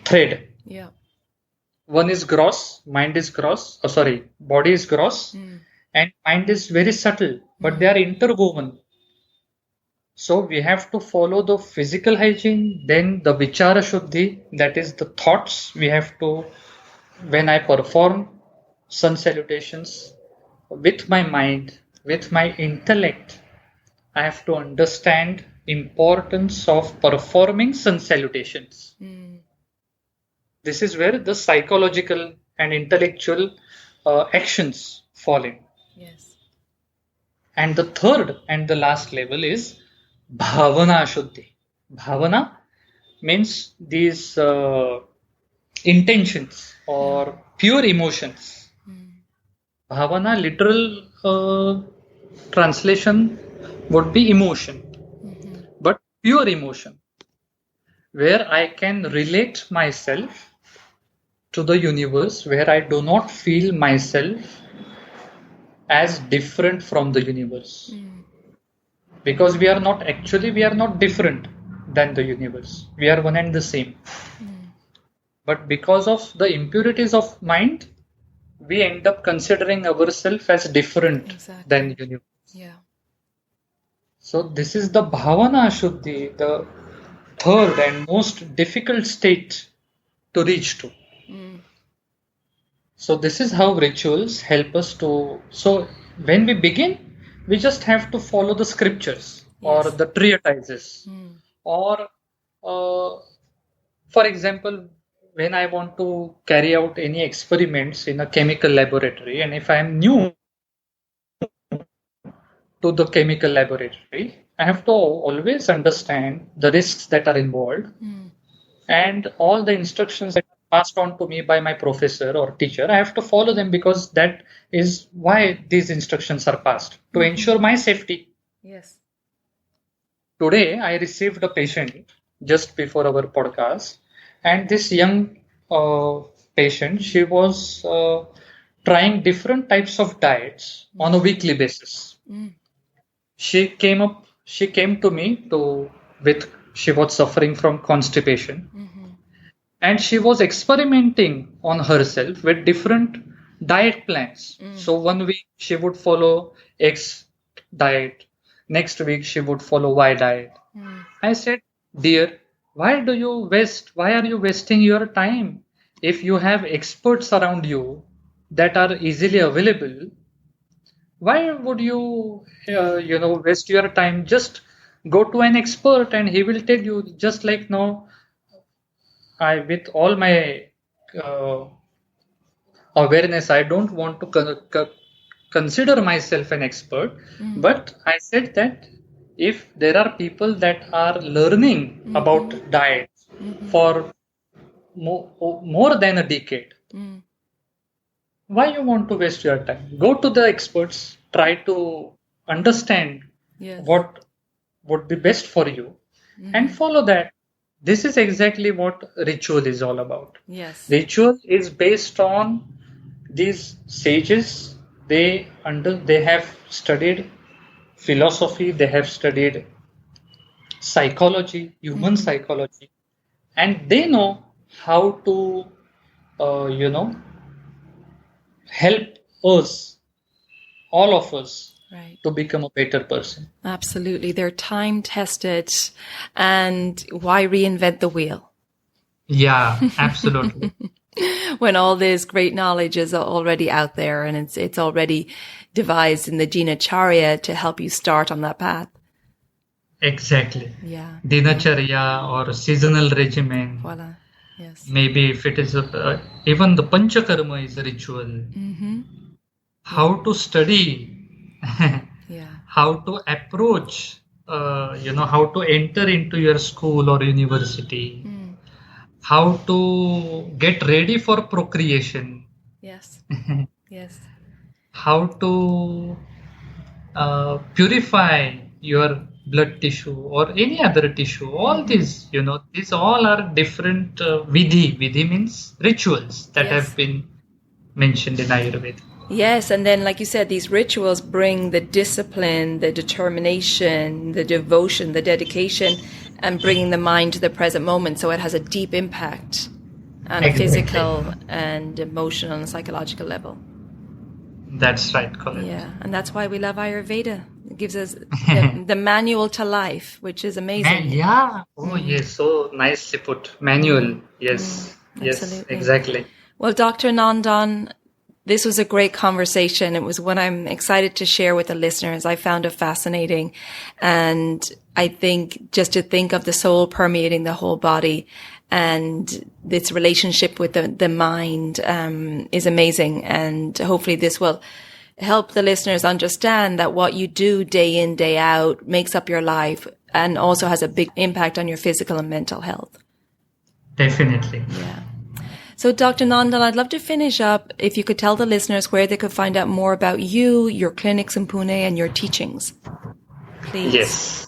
thread. Yeah. One is gross, mind is gross, body is gross, and mind is very subtle, but they are interwoven. So we have to follow the physical hygiene, then the vichara shuddhi, that is the thoughts we have to, when I perform sun salutations with my mind, with my intellect, I have to understand importance of performing sun salutations. This is where the psychological and intellectual actions fall in. Yes. And the third and the last level is bhavana shuddhi. Bhavana means these intentions or pure emotions. Bhavana, literal translation would be emotion, but pure emotion, where I can relate myself to the universe, where I do not feel myself as different from the universe. Because we are not different than the universe. We are one and the same. But because of the impurities of mind, we end up considering ourselves as different than the universe. Yeah. So this is the bhavana shuddhi, the third and most difficult state to reach to. So this is how rituals help us to. So when we begin, we just have to follow the scriptures or the treatises. Or, for example, when I want to carry out any experiments in a chemical laboratory, and if I am new to the chemical laboratory, I have to always understand the risks that are involved and all the instructions that are passed on to me by my professor or teacher. I have to follow them because that is why these instructions are passed, to ensure my safety. Yes. Today, I received a patient just before our podcast, and this young patient, she was trying different types of diets on a weekly basis. She came to me she was suffering from constipation, and she was experimenting on herself with different diet plans. So 1 week she would follow X diet, next week she would follow Y diet. I said, dear, why are you wasting your time? If you have experts around you that are easily available, why would you waste your time? Just go to an expert and he will tell you. Just like now, with all my awareness, I don't want to consider myself an expert, but I said that if there are people that are learning about diet for more than a decade, why you want to waste your time? Go to the experts, try to understand what would be best for you and follow that. This is exactly what ritual is all about. Yes. Ritual is based on these sages, they have studied philosophy, they have studied psychology, human psychology, and they know how to, you know, help us, all of us, Right. to become a better person. Absolutely. They're time tested. And why reinvent the wheel? Yeah, absolutely. When all this great knowledge is already out there and it's already devised in the Dinacharya to help you start on that path. Exactly. Yeah. Dinacharya or seasonal regimen. Voila. Yes. Maybe if it is even the Panchakarma is a ritual. Mm-hmm. How to study, Yeah. how to approach, how to enter into your school or university, how to get ready for procreation, Yes. Yes. how to purify your blood tissue or any other tissue. All these, these all are different vidhi. Vidhi means rituals that Yes. have been mentioned in Ayurveda. Yes, and then, like you said, these rituals bring the discipline, the determination, the devotion, the dedication, and bringing the mind to the present moment. So it has a deep impact on a physical and emotional and psychological level. That's right, Colette. Yeah, and that's why we love Ayurveda. It gives us the manual to life, which is amazing. Yeah. Oh, yes. So nicely put. Manual. Yes. Yes, absolutely. exactly. Well, Dr. Nandan, this was a great conversation. It was one I'm excited to share with the listeners. I found it fascinating. And I think just to think of the soul permeating the whole body and its relationship with the mind is amazing. And hopefully this will help the listeners understand that what you do day in, day out makes up your life and also has a big impact on your physical and mental health. Definitely. Yeah. So, Dr. Nandan, I'd love to finish up if you could tell the listeners where they could find out more about you, your clinics in Pune, and your teachings. Please. Yes.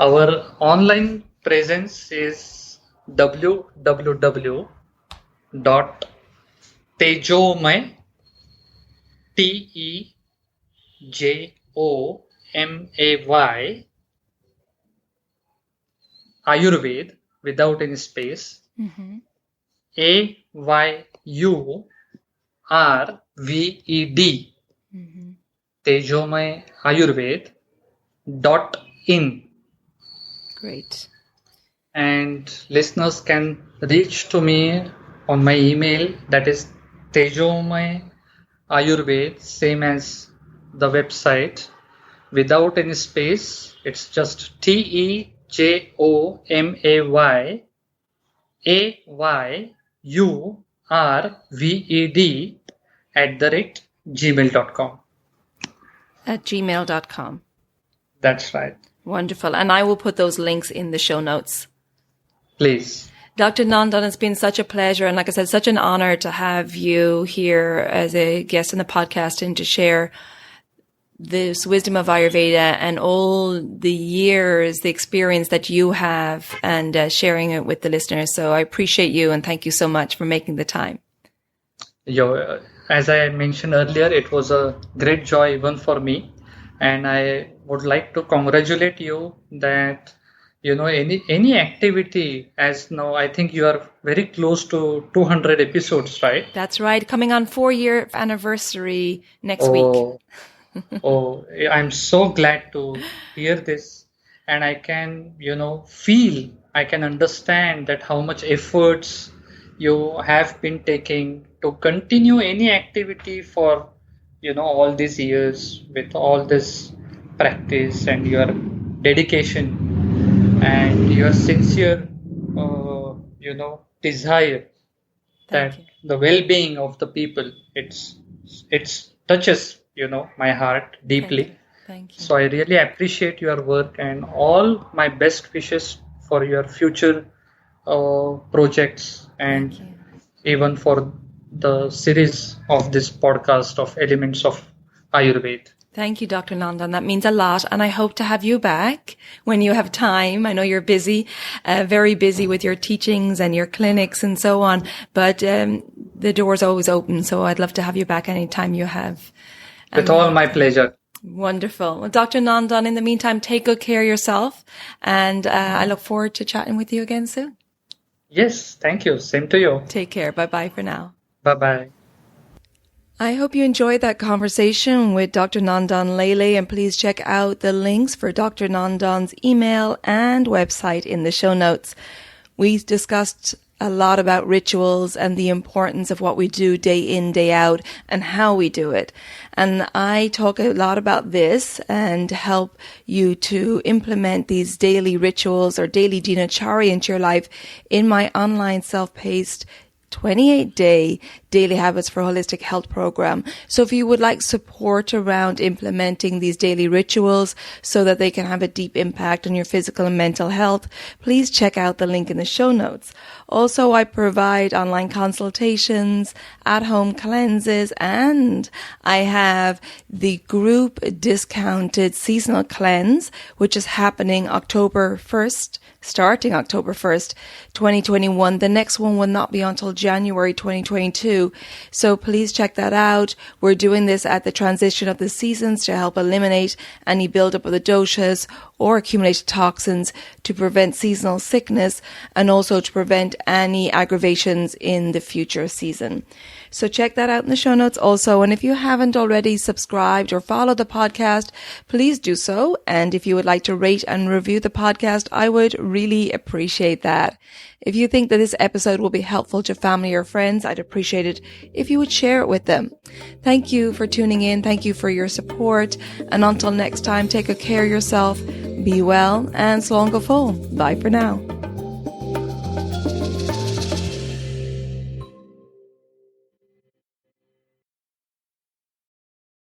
Our online presence is www.tejomay, TEJOMAY, Ayurveda, without any space, AYURVED, Tejomay Ayurved.in. Great. And listeners can reach to me on my email, that is Tejomay Ayurved, same as the website, without any space. It's just TEJOMAYAYURVED@gmail.com. At gmail.com. That's right. Wonderful. And I will put those links in the show notes. Please. Dr. Nandan, it's been such a pleasure. And like I said, such an honor to have you here as a guest in the podcast and to share this wisdom of Ayurveda and all the years, the experience that you have and sharing it with the listeners. So I appreciate you and thank you so much for making the time. As I mentioned earlier, it was a great joy even for me. And I would like to congratulate you that, any activity, as now I think you are very close to 200 episodes, right? That's right. Coming on 4-year anniversary next week. I'm so glad to hear this. And I can, feel, I can understand that how much efforts you have been taking to continue any activity for, all these years with all this practice and your dedication and your sincere, desire that the well-being of the people, it's touches, my heart deeply. Thank you. So I really appreciate your work and all my best wishes for your future projects and even for the series of this podcast of Elements of Ayurveda. Thank you, Dr. Nandan. That means a lot. And I hope to have you back when you have time. I know you're busy, very busy with your teachings and your clinics and so on. But the door's always open. So I'd love to have you back anytime you have With all my pleasure. Wonderful. Well, Dr. Nandan, in the meantime, take good care of yourself. And I look forward to chatting with you again soon. Yes, thank you. Same to you. Take care. Bye-bye for now. Bye-bye. I hope you enjoyed that conversation with Dr. Nandan Lele, and please check out the links for Dr. Nandan's email and website in the show notes. We discussed a lot about rituals and the importance of what we do day in, day out, and how we do it. And I talk a lot about this and help you to implement these daily rituals or daily dinacharya into your life in my online self-paced 28-day Daily Habits for Holistic Health program. So if you would like support around implementing these daily rituals so that they can have a deep impact on your physical and mental health, please check out the link in the show notes. Also, I provide online consultations, at-home cleanses, and I have the group discounted seasonal cleanse, which is happening starting October 1st, 2021. The next one will not be until January 2022. So please check that out. We're doing this at the transition of the seasons to help eliminate any buildup of the doshas or accumulated toxins, to prevent seasonal sickness, and also to prevent any aggravations in the future season. So check that out in the show notes also. And if you haven't already subscribed or followed the podcast, please do so. And if you would like to rate and review the podcast, I would really appreciate that. If you think that this episode will be helpful to family or friends, I'd appreciate it if you would share it with them. Thank you for tuning in. Thank you for your support. And until next time, take good care of yourself, be well, and slán go fóill. Bye for now.